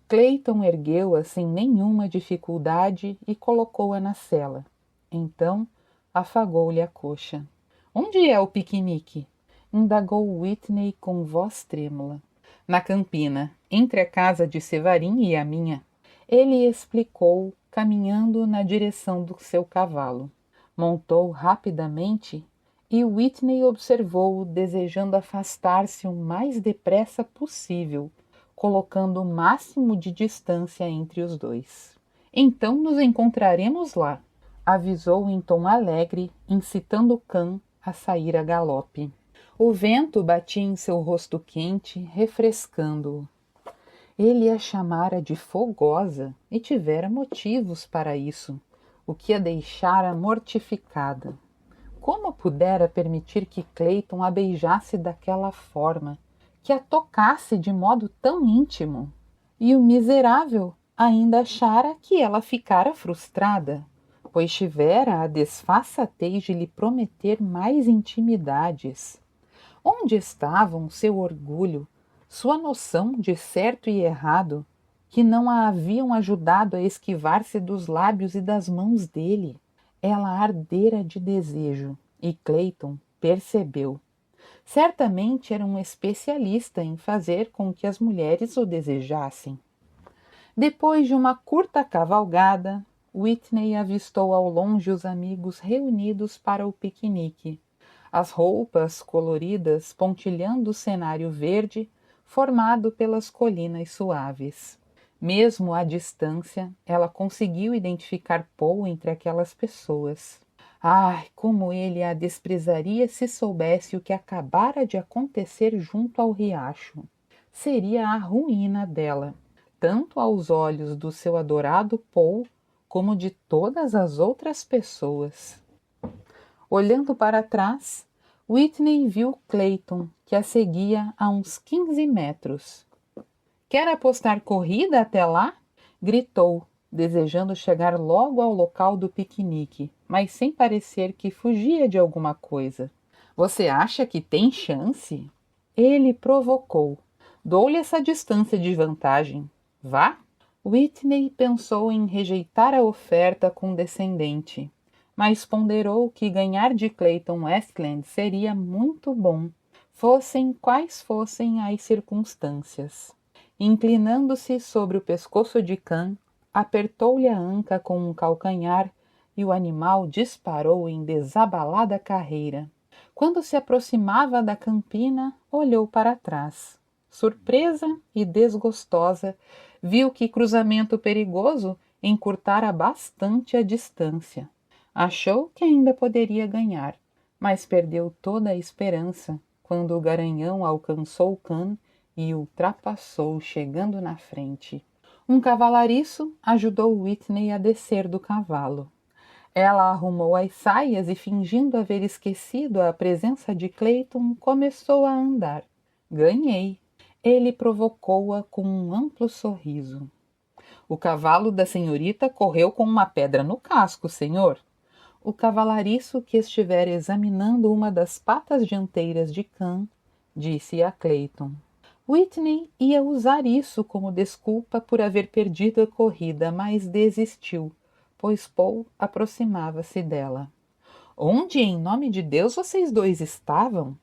S1: Clayton ergueu-a sem nenhuma dificuldade e colocou-a na sela. Então, afagou-lhe a coxa. Onde é o piquenique? Indagou Whitney com voz trêmula. Na campina, entre a casa de Sevarin e a minha. Ele explicou, caminhando na direção do seu cavalo. Montou rapidamente e Whitney observou-o desejando afastar-se o mais depressa possível, colocando o máximo de distância entre os dois. Então nos encontraremos lá, avisou em tom alegre, incitando Khan a sair a galope. O vento batia em seu rosto quente, refrescando-o. Ele a chamara de fogosa e tivera motivos para isso, o que a deixara mortificada. Como pudera permitir que Clayton a beijasse daquela forma, que a tocasse de modo tão íntimo? E o miserável ainda achara que ela ficara frustrada, pois tivera a desfaçatez de lhe prometer mais intimidades. Onde estavam seu orgulho, sua noção de certo e errado, que não a haviam ajudado a esquivar-se dos lábios e das mãos dele? Ela ardera de desejo, e Clayton percebeu. Certamente era um especialista em fazer com que as mulheres o desejassem. Depois de uma curta cavalgada, Whitney avistou ao longe os amigos reunidos para o piquenique. As roupas coloridas pontilhando o cenário verde formado pelas colinas suaves. Mesmo à distância, ela conseguiu identificar Paul entre aquelas pessoas. Ai, como ele a desprezaria se soubesse o que acabara de acontecer junto ao riacho. Seria a ruína dela, tanto aos olhos do seu adorado Paul, como de todas as outras pessoas. Olhando para trás, Whitney viu Clayton, que a seguia a uns 15 metros. Quer apostar corrida até lá? Gritou, desejando chegar logo ao local do piquenique, mas sem parecer que fugia de alguma coisa. Você acha que tem chance? Ele provocou. Dou-lhe essa distância de vantagem. Vá? Whitney pensou em rejeitar a oferta condescendente, mas ponderou que ganhar de Clayton Westland seria muito bom, fossem quais fossem as circunstâncias. Inclinando-se sobre o pescoço de Khan, apertou-lhe a anca com um calcanhar e o animal disparou em desabalada carreira. Quando se aproximava da campina, olhou para trás. Surpresa e desgostosa, viu que cruzamento perigoso encurtara bastante a distância. Achou que ainda poderia ganhar, mas perdeu toda a esperança quando o garanhão alcançou Khan e o ultrapassou, chegando na frente. Um cavalariço ajudou Whitney a descer do cavalo. Ela arrumou as saias e, fingindo haver esquecido a presença de Clayton, começou a andar. Ganhei. Ele provocou-a com um amplo sorriso. O cavalo da senhorita correu com uma pedra no casco, senhor. O cavalariço, que estivera examinando uma das patas dianteiras de Khan, disse a Clayton. Whitney ia usar isso como desculpa por haver perdido a corrida, mas desistiu, pois Paul aproximava-se dela. Onde, em nome de Deus, vocês dois estavam?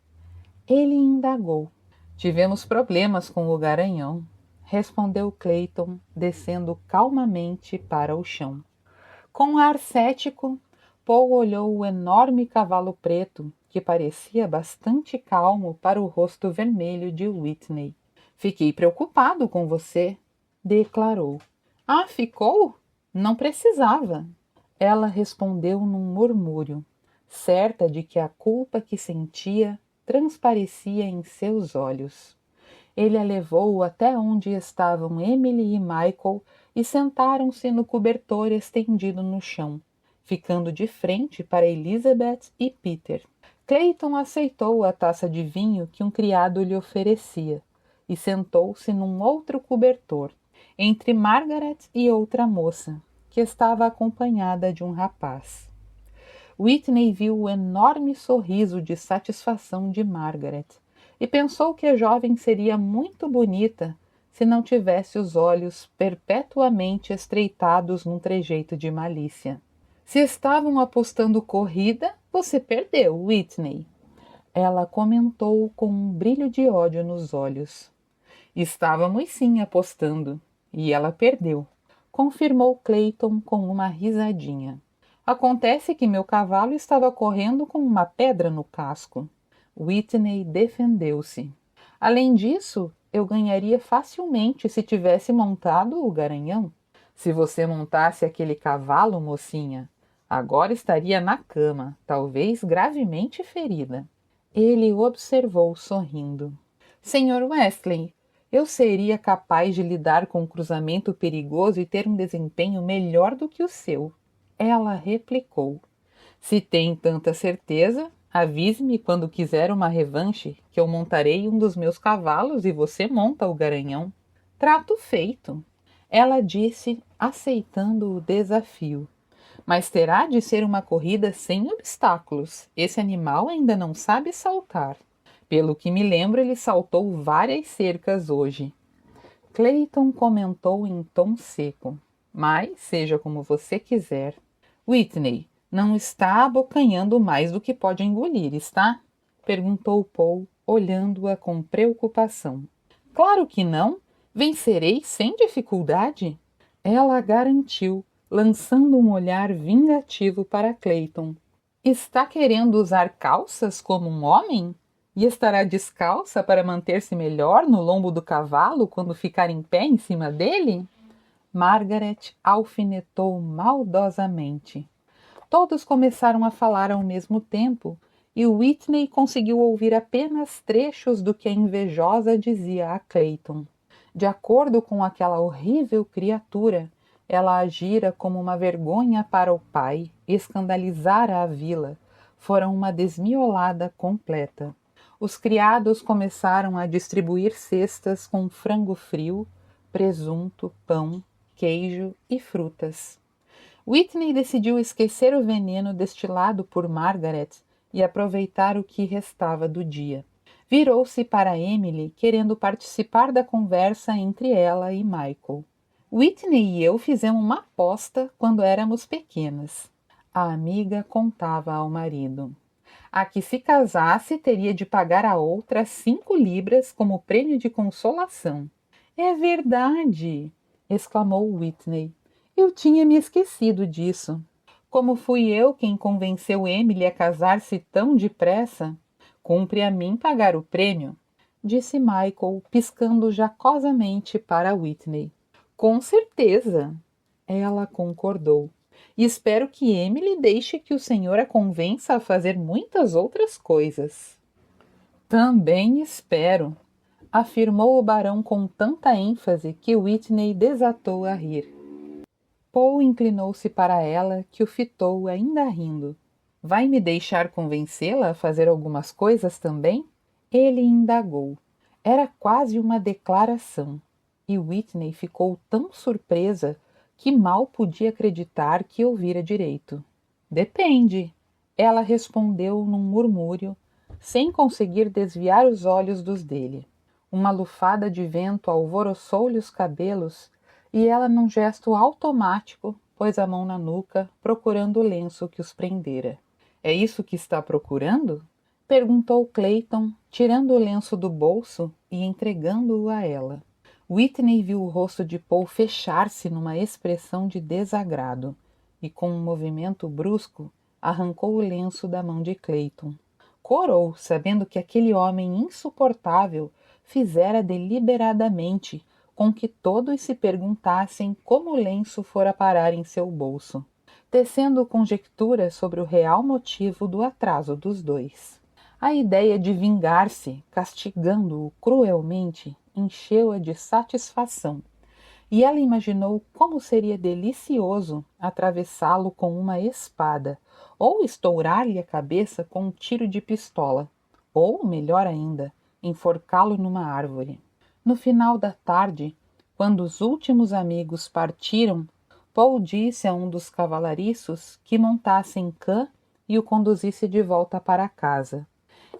S1: Ele indagou. Tivemos problemas com o garanhão, respondeu Clayton, descendo calmamente para o chão. Com ar cético, Paul olhou o enorme cavalo preto, que parecia bastante calmo para o rosto vermelho de Whitney. Fiquei preocupado com você, declarou. Ah, ficou? Não precisava. Ela respondeu num murmúrio, certa de que a culpa que sentia transparecia em seus olhos. Ele a levou até onde estavam Emily e Michael e sentaram-se no cobertor estendido no chão, ficando de frente para Elizabeth e Peter. Clayton aceitou a taça de vinho que um criado lhe oferecia e sentou-se num outro cobertor, entre Margaret e outra moça, que estava acompanhada de um rapaz. Whitney viu o enorme sorriso de satisfação de Margaret e pensou que a jovem seria muito bonita se não tivesse os olhos perpetuamente estreitados num trejeito de malícia. Se estavam apostando corrida, você perdeu, Whitney. Ela comentou com um brilho de ódio nos olhos. Estávamos sim apostando, e ela perdeu, confirmou Clayton com uma risadinha. Acontece que meu cavalo estava correndo com uma pedra no casco. Whitney defendeu-se. Além disso, eu ganharia facilmente se tivesse montado o garanhão. Se você montasse aquele cavalo, mocinha, agora estaria na cama, talvez gravemente ferida. Ele o observou sorrindo. Senhor Wesley, eu seria capaz de lidar com um cruzamento perigoso e ter um desempenho melhor do que o seu. Ela replicou. Se tem tanta certeza, avise-me quando quiser uma revanche, que eu montarei um dos meus cavalos e você monta o garanhão. Trato feito. Ela disse, aceitando o desafio. Mas terá de ser uma corrida sem obstáculos. Esse animal ainda não sabe saltar. Pelo que me lembro, ele saltou várias cercas hoje. Clayton comentou em tom seco. Mas, seja como você quiser. Whitney, não está abocanhando mais do que pode engolir, está? Perguntou Paul, olhando-a com preocupação. Claro que não. Vencerei sem dificuldade. Ela garantiu, lançando um olhar vingativo para Clayton. Está querendo usar calças como um homem? E estará descalça para manter-se melhor no lombo do cavalo quando ficar em pé em cima dele? Margaret alfinetou maldosamente. Todos começaram a falar ao mesmo tempo e Whitney conseguiu ouvir apenas trechos do que a invejosa dizia a Clayton. De acordo com aquela horrível criatura, ela agira como uma vergonha para o pai, escandalizara a vila, fora uma desmiolada completa. Os criados começaram a distribuir cestas com frango frio, presunto, pão, queijo e frutas. Whitney decidiu esquecer o veneno destilado por Margaret e aproveitar o que restava do dia. Virou-se para Emily, querendo participar da conversa entre ela e Michael. Whitney e eu fizemos uma aposta quando éramos pequenas. A amiga contava ao marido. A que se casasse teria de pagar a outra 5 libras como prêmio de consolação. É verdade! Exclamou Whitney. Eu tinha me esquecido disso. Como fui eu quem convenceu Emily a casar-se tão depressa, cumpre a mim pagar o prêmio, disse Michael, piscando jacosamente para Whitney. Com certeza, ela concordou. E espero que Emily deixe que o senhor a convença a fazer muitas outras coisas. Também espero, afirmou o barão com tanta ênfase que Whitney desatou a rir. Paul inclinou-se para ela, que o fitou ainda rindo. Vai me deixar convencê-la a fazer algumas coisas também? Ele indagou. Era quase uma declaração, e Whitney ficou tão surpresa que mal podia acreditar que ouvira direito. Depende, ela respondeu num murmúrio, sem conseguir desviar os olhos dos dele. Uma lufada de vento alvoroçou-lhe os cabelos e ela, num gesto automático, pôs a mão na nuca, procurando o lenço que os prendera. É isso que está procurando? Perguntou Clayton, tirando o lenço do bolso e entregando-o a ela. Whitney viu o rosto de Paul fechar-se numa expressão de desagrado e, com um movimento brusco, arrancou o lenço da mão de Clayton. Corou, sabendo que aquele homem insuportável fizera deliberadamente com que todos se perguntassem como o lenço fora parar em seu bolso, tecendo conjecturas sobre o real motivo do atraso dos dois. A ideia de vingar-se, castigando-o cruelmente, encheu-a de satisfação, e ela imaginou como seria delicioso atravessá-lo com uma espada, ou estourar-lhe a cabeça com um tiro de pistola, ou, melhor ainda, enforcá-lo numa árvore. No final da tarde, quando os últimos amigos partiram, Paul disse a um dos cavalariços que montasse em Khan e o conduzisse de volta para casa.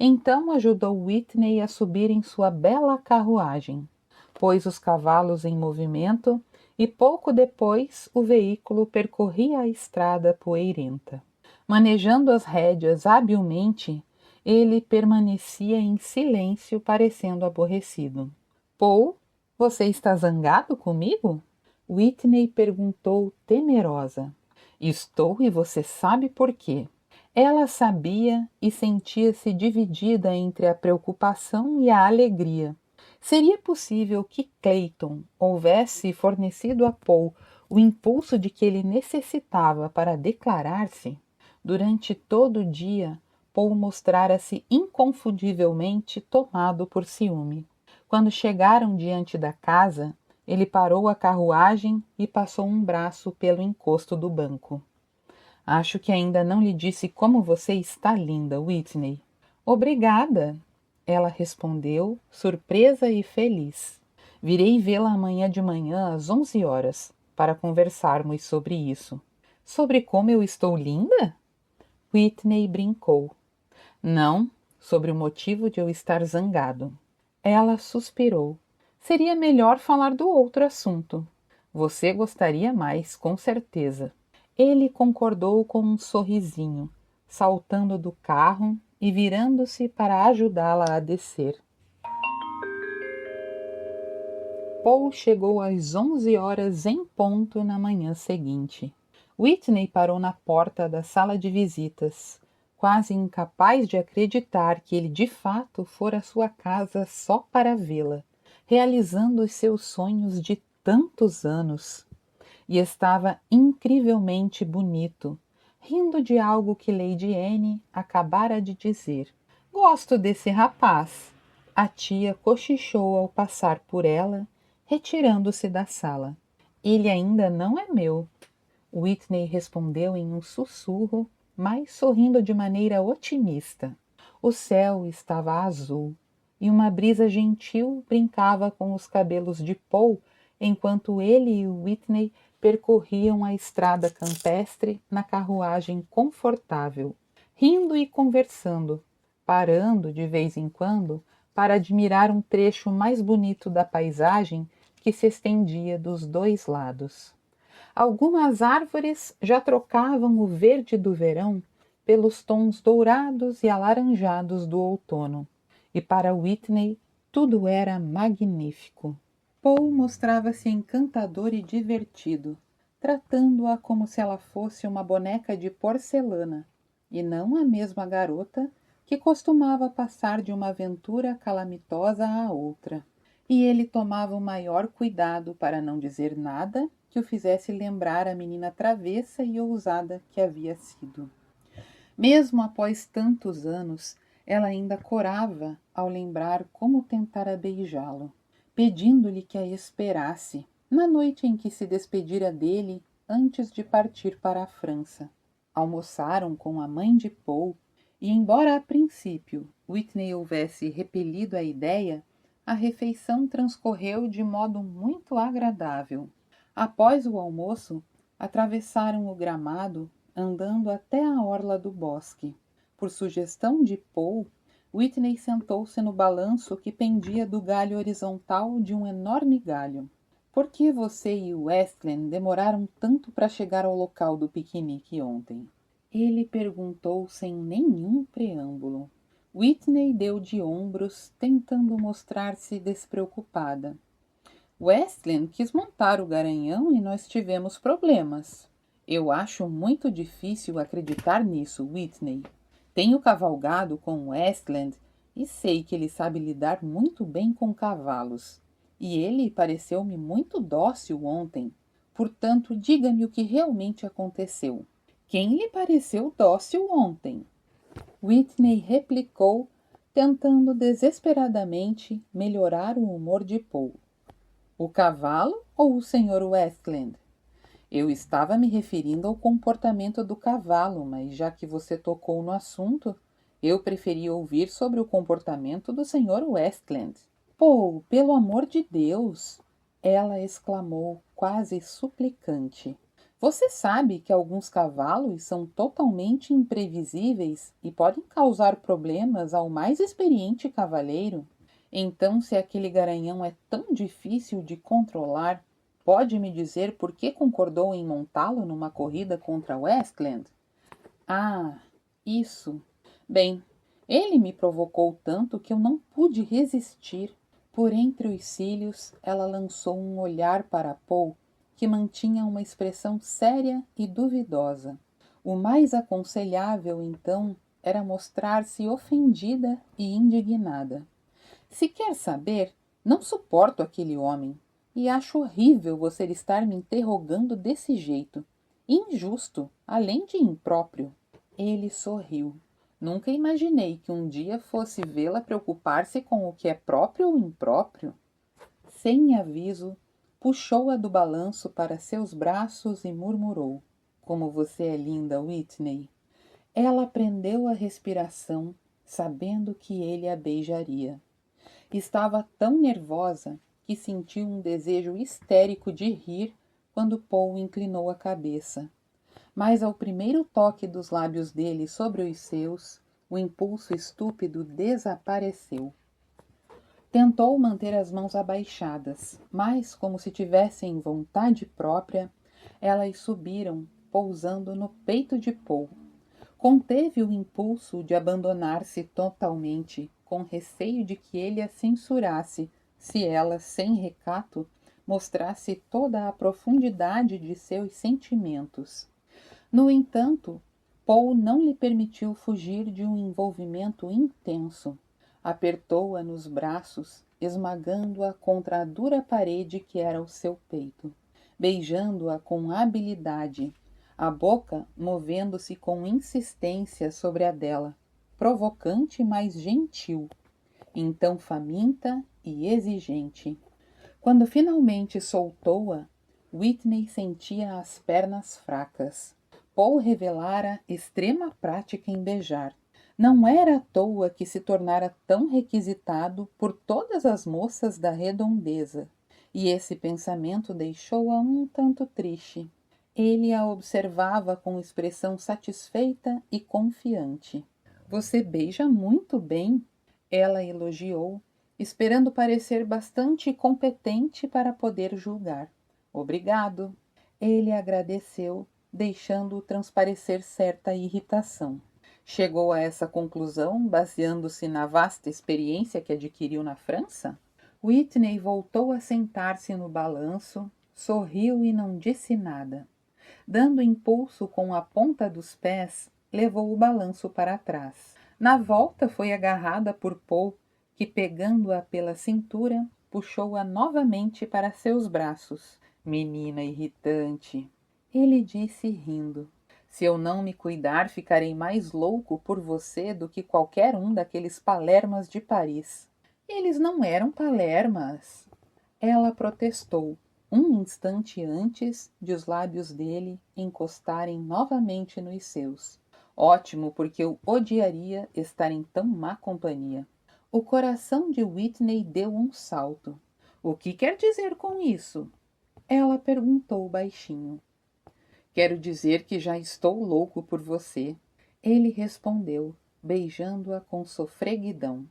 S1: Então ajudou Whitney a subir em sua bela carruagem, pôs os cavalos em movimento e pouco depois o veículo percorria a estrada poeirenta. Manejando as rédeas habilmente, ele permanecia em silêncio, parecendo aborrecido. Paul, você está zangado comigo? Whitney perguntou temerosa. Estou, e você sabe por quê. Ela sabia e sentia-se dividida entre a preocupação e a alegria. Seria possível que Clayton houvesse fornecido a Paul o impulso de que ele necessitava para declarar-se? Durante todo o dia, Paul mostrara-se inconfundivelmente tomado por ciúme. Quando chegaram diante da casa, ele parou a carruagem e passou um braço pelo encosto do banco. Acho que ainda não lhe disse como você está linda, Whitney. Obrigada, ela respondeu, surpresa e feliz. Virei vê-la amanhã de manhã às 11 horas, para conversarmos sobre isso. Sobre como eu estou linda? Whitney brincou. Não, sobre o motivo de eu estar zangado. Ela suspirou. Seria melhor falar do outro assunto. Você gostaria mais, com certeza. Ele concordou com um sorrisinho, saltando do carro e virando-se para ajudá-la a descer. Paul chegou às 11 horas em ponto na manhã seguinte. Whitney parou na porta da sala de visitas, quase incapaz de acreditar que ele de fato fora à sua casa só para vê-la, realizando os seus sonhos de tantos anos. E estava incrivelmente bonito, rindo de algo que Lady Anne acabara de dizer. Gosto desse rapaz. A tia cochichou ao passar por ela, retirando-se da sala. Ele ainda não é meu. Whitney respondeu em um sussurro, mas sorrindo de maneira otimista. O céu estava azul, e uma brisa gentil brincava com os cabelos de Paul, enquanto ele e Whitney percorriam a estrada campestre na carruagem confortável, rindo e conversando, parando de vez em quando para admirar um trecho mais bonito da paisagem que se estendia dos dois lados. Algumas árvores já trocavam o verde do verão pelos tons dourados e alaranjados do outono, e para Whitney tudo era magnífico. Paul mostrava-se encantador e divertido, tratando-a como se ela fosse uma boneca de porcelana, e não a mesma garota que costumava passar de uma aventura calamitosa à outra. E ele tomava o maior cuidado para não dizer nada que o fizesse lembrar a menina travessa e ousada que havia sido. Mesmo após tantos anos, ela ainda corava ao lembrar como tentara beijá-lo, pedindo-lhe que a esperasse, na noite em que se despedira dele antes de partir para a França. Almoçaram com a mãe de Paul, e embora a princípio Whitney houvesse repelido a ideia, a refeição transcorreu de modo muito agradável. Após o almoço, atravessaram o gramado, andando até a orla do bosque. Por sugestão de Paul, Whitney sentou-se no balanço que pendia do galho horizontal de um enorme galho. Por que você e Westland demoraram tanto para chegar ao local do piquenique ontem? Ele perguntou sem nenhum preâmbulo. Whitney deu de ombros, tentando mostrar-se despreocupada. Westland quis montar o garanhão e nós tivemos problemas. Eu acho muito difícil acreditar nisso, Whitney. Tenho cavalgado com Westland e sei que ele sabe lidar muito bem com cavalos. E ele pareceu-me muito dócil ontem. Portanto, diga-me o que realmente aconteceu. Quem lhe pareceu dócil ontem? Whitney replicou, tentando desesperadamente melhorar o humor de Paul. O cavalo ou o Sr. Westland? Eu estava me referindo ao comportamento do cavalo, mas já que você tocou no assunto, eu preferi ouvir sobre o comportamento do Sr. Westland. Paul, pelo amor de Deus! Ela exclamou, quase suplicante. Você sabe que alguns cavalos são totalmente imprevisíveis e podem causar problemas ao mais experiente cavaleiro. Então, se aquele garanhão é tão difícil de controlar, pode me dizer por que concordou em montá-lo numa corrida contra Westland? Ah, isso. Bem, ele me provocou tanto que eu não pude resistir. Por entre os cílios, ela lançou um olhar para Paul, que mantinha uma expressão séria e duvidosa. O mais aconselhável, então, era mostrar-se ofendida e indignada. Se quer saber, não suporto aquele homem, e acho horrível você estar me interrogando desse jeito. Injusto, além de impróprio. Ele sorriu. Nunca imaginei que um dia fosse vê-la preocupar-se com o que é próprio ou impróprio. Sem aviso, puxou-a do balanço para seus braços e murmurou: Como você é linda, Whitney. Ela prendeu a respiração, sabendo que ele a beijaria. Estava tão nervosa que sentiu um desejo histérico de rir quando Paul inclinou a cabeça. Mas ao primeiro toque dos lábios dele sobre os seus, o impulso estúpido desapareceu. Tentou manter as mãos abaixadas, mas, como se tivessem vontade própria, elas subiram, pousando no peito de Paul. Conteve o impulso de abandonar-se totalmente, com receio de que ele a censurasse, se ela, sem recato, mostrasse toda a profundidade de seus sentimentos. No entanto, Paul não lhe permitiu fugir de um envolvimento intenso. Apertou-a nos braços, esmagando-a contra a dura parede que era o seu peito, beijando-a com habilidade, a boca movendo-se com insistência sobre a dela, provocante, mas gentil, então faminta e exigente. Quando finalmente soltou-a, Whitney sentia as pernas fracas. Paul revelara extrema prática em beijar. Não era à toa que se tornara tão requisitado por todas as moças da redondeza, e esse pensamento deixou-a um tanto triste. Ele a observava com expressão satisfeita e confiante. Você beija muito bem, ela elogiou, esperando parecer bastante competente para poder julgar. Obrigado. Ele agradeceu, deixando-o transparecer certa irritação. Chegou a essa conclusão baseando-se na vasta experiência que adquiriu na França? Whitney voltou a sentar-se no balanço, sorriu e não disse nada. Dando impulso com a ponta dos pés, levou o balanço para trás. Na volta foi agarrada por Paul, que, pegando-a pela cintura, puxou-a novamente para seus braços, Menina irritante, ele disse rindo. Se eu não me cuidar, ficarei mais louco por você do que qualquer um daqueles palermas de Paris. Eles não eram palermas. Ela protestou, um instante antes de os lábios dele encostarem novamente nos seus. Ótimo, porque eu odiaria estar em tão má companhia. O coração de Whitney deu um salto. O que quer dizer com isso? Ela perguntou baixinho. Quero dizer que já estou louco por você. Ele respondeu, beijando-a com sofreguidão.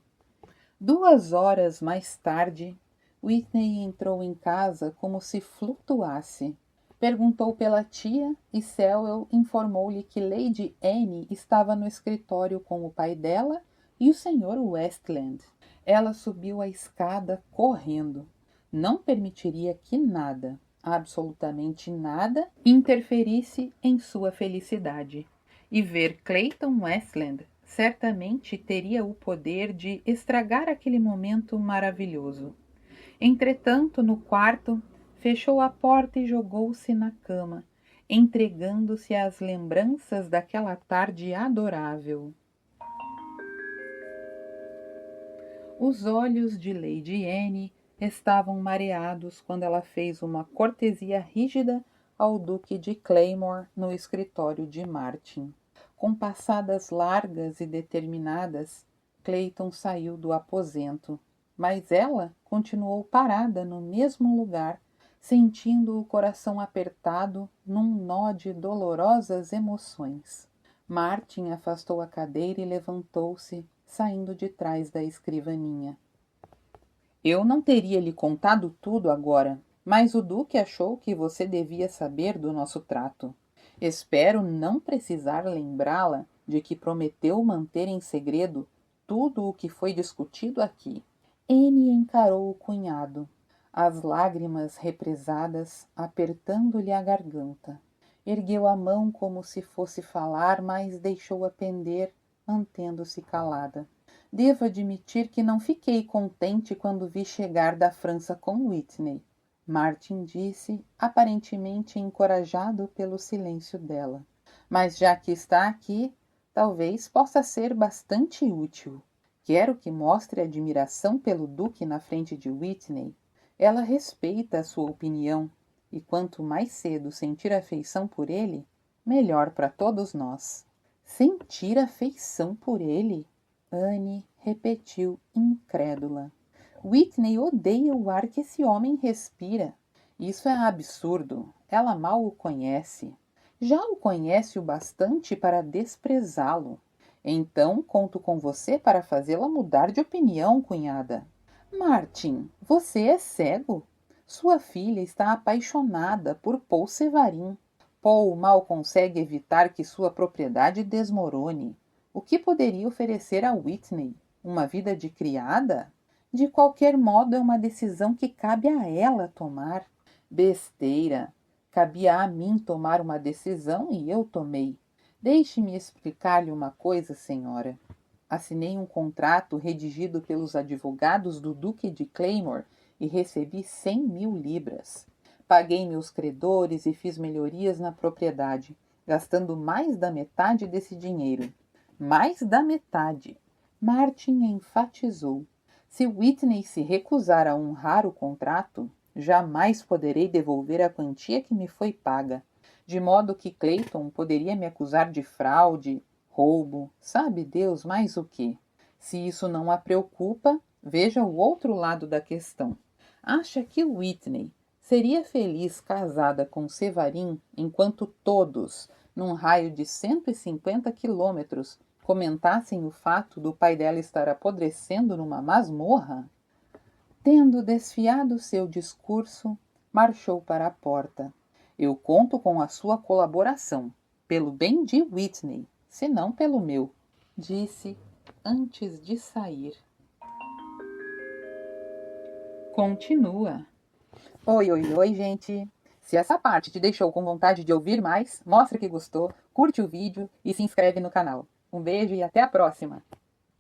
S1: 2 horas mais tarde, Whitney entrou em casa como se flutuasse. Perguntou pela tia e Selwyn informou-lhe que Lady Anne estava no escritório com o pai dela e o Sr. Westland. Ela subiu a escada correndo. Não permitiria que nada, absolutamente nada, interferisse em sua felicidade. E ver Clayton Westland certamente teria o poder de estragar aquele momento maravilhoso. Entretanto, no quarto, fechou a porta e jogou-se na cama, entregando-se às lembranças daquela tarde adorável. Os olhos de Lady Anne estavam mareados quando ela fez uma cortesia rígida ao Duque de Claymore no escritório de Martin. Com passadas largas e determinadas, Clayton saiu do aposento, mas ela continuou parada no mesmo lugar, sentindo o coração apertado num nó de dolorosas emoções. Martin afastou a cadeira e levantou-se, saindo de trás da escrivaninha. Eu não teria lhe contado tudo agora, mas o Duque achou que você devia saber do nosso trato. Espero não precisar lembrá-la de que prometeu manter em segredo tudo o que foi discutido aqui. Anne encarou o cunhado, as lágrimas represadas apertando-lhe a garganta. Ergueu a mão como se fosse falar, mas deixou-a pender, mantendo-se calada. Devo admitir que não fiquei contente quando vi chegar da França com Whitney, Martin disse, aparentemente encorajado pelo silêncio dela. Mas já que está aqui, talvez possa ser bastante útil. Quero que mostre admiração pelo Duque na frente de Whitney. Ela respeita a sua opinião, e quanto mais cedo sentir afeição por ele, melhor para todos nós. Sentir afeição por ele? Anne repetiu incrédula. Whitney odeia o ar que esse homem respira. Isso é absurdo. Ela mal o conhece. Já o conhece o bastante para desprezá-lo. Então, conto com você para fazê-la mudar de opinião, cunhada. Martin, você é cego. Sua filha está apaixonada por Paul Sevarin. Paul mal consegue evitar que sua propriedade desmorone. O que poderia oferecer a Whitney? Uma vida de criada? De qualquer modo, é uma decisão que cabe a ela tomar. Besteira! Cabia a mim tomar uma decisão e eu tomei. Deixe-me explicar-lhe uma coisa, senhora. Assinei um contrato redigido pelos advogados do Duque de Claymore e recebi 100.000 libras. Paguei meus credores e fiz melhorias na propriedade, gastando mais da metade desse dinheiro. Mais da metade. Martin enfatizou. Se Whitney se recusar a honrar o contrato, jamais poderei devolver a quantia que me foi paga, de modo que Clayton poderia me acusar de fraude, roubo, sabe Deus mais o quê. Se isso não a preocupa, veja o outro lado da questão. Acha que Whitney seria feliz casada com Sevarin enquanto todos, num raio de 150 quilômetros, comentassem o fato do pai dela estar apodrecendo numa masmorra? Tendo desfiado seu discurso, marchou para a porta. Eu conto com a sua colaboração, pelo bem de Whitney, se não pelo meu, disse antes de sair. Continua. Oi, gente! Se essa parte te deixou com vontade de ouvir mais, mostra que gostou, curte o vídeo e se inscreve no canal. Um beijo e até a próxima!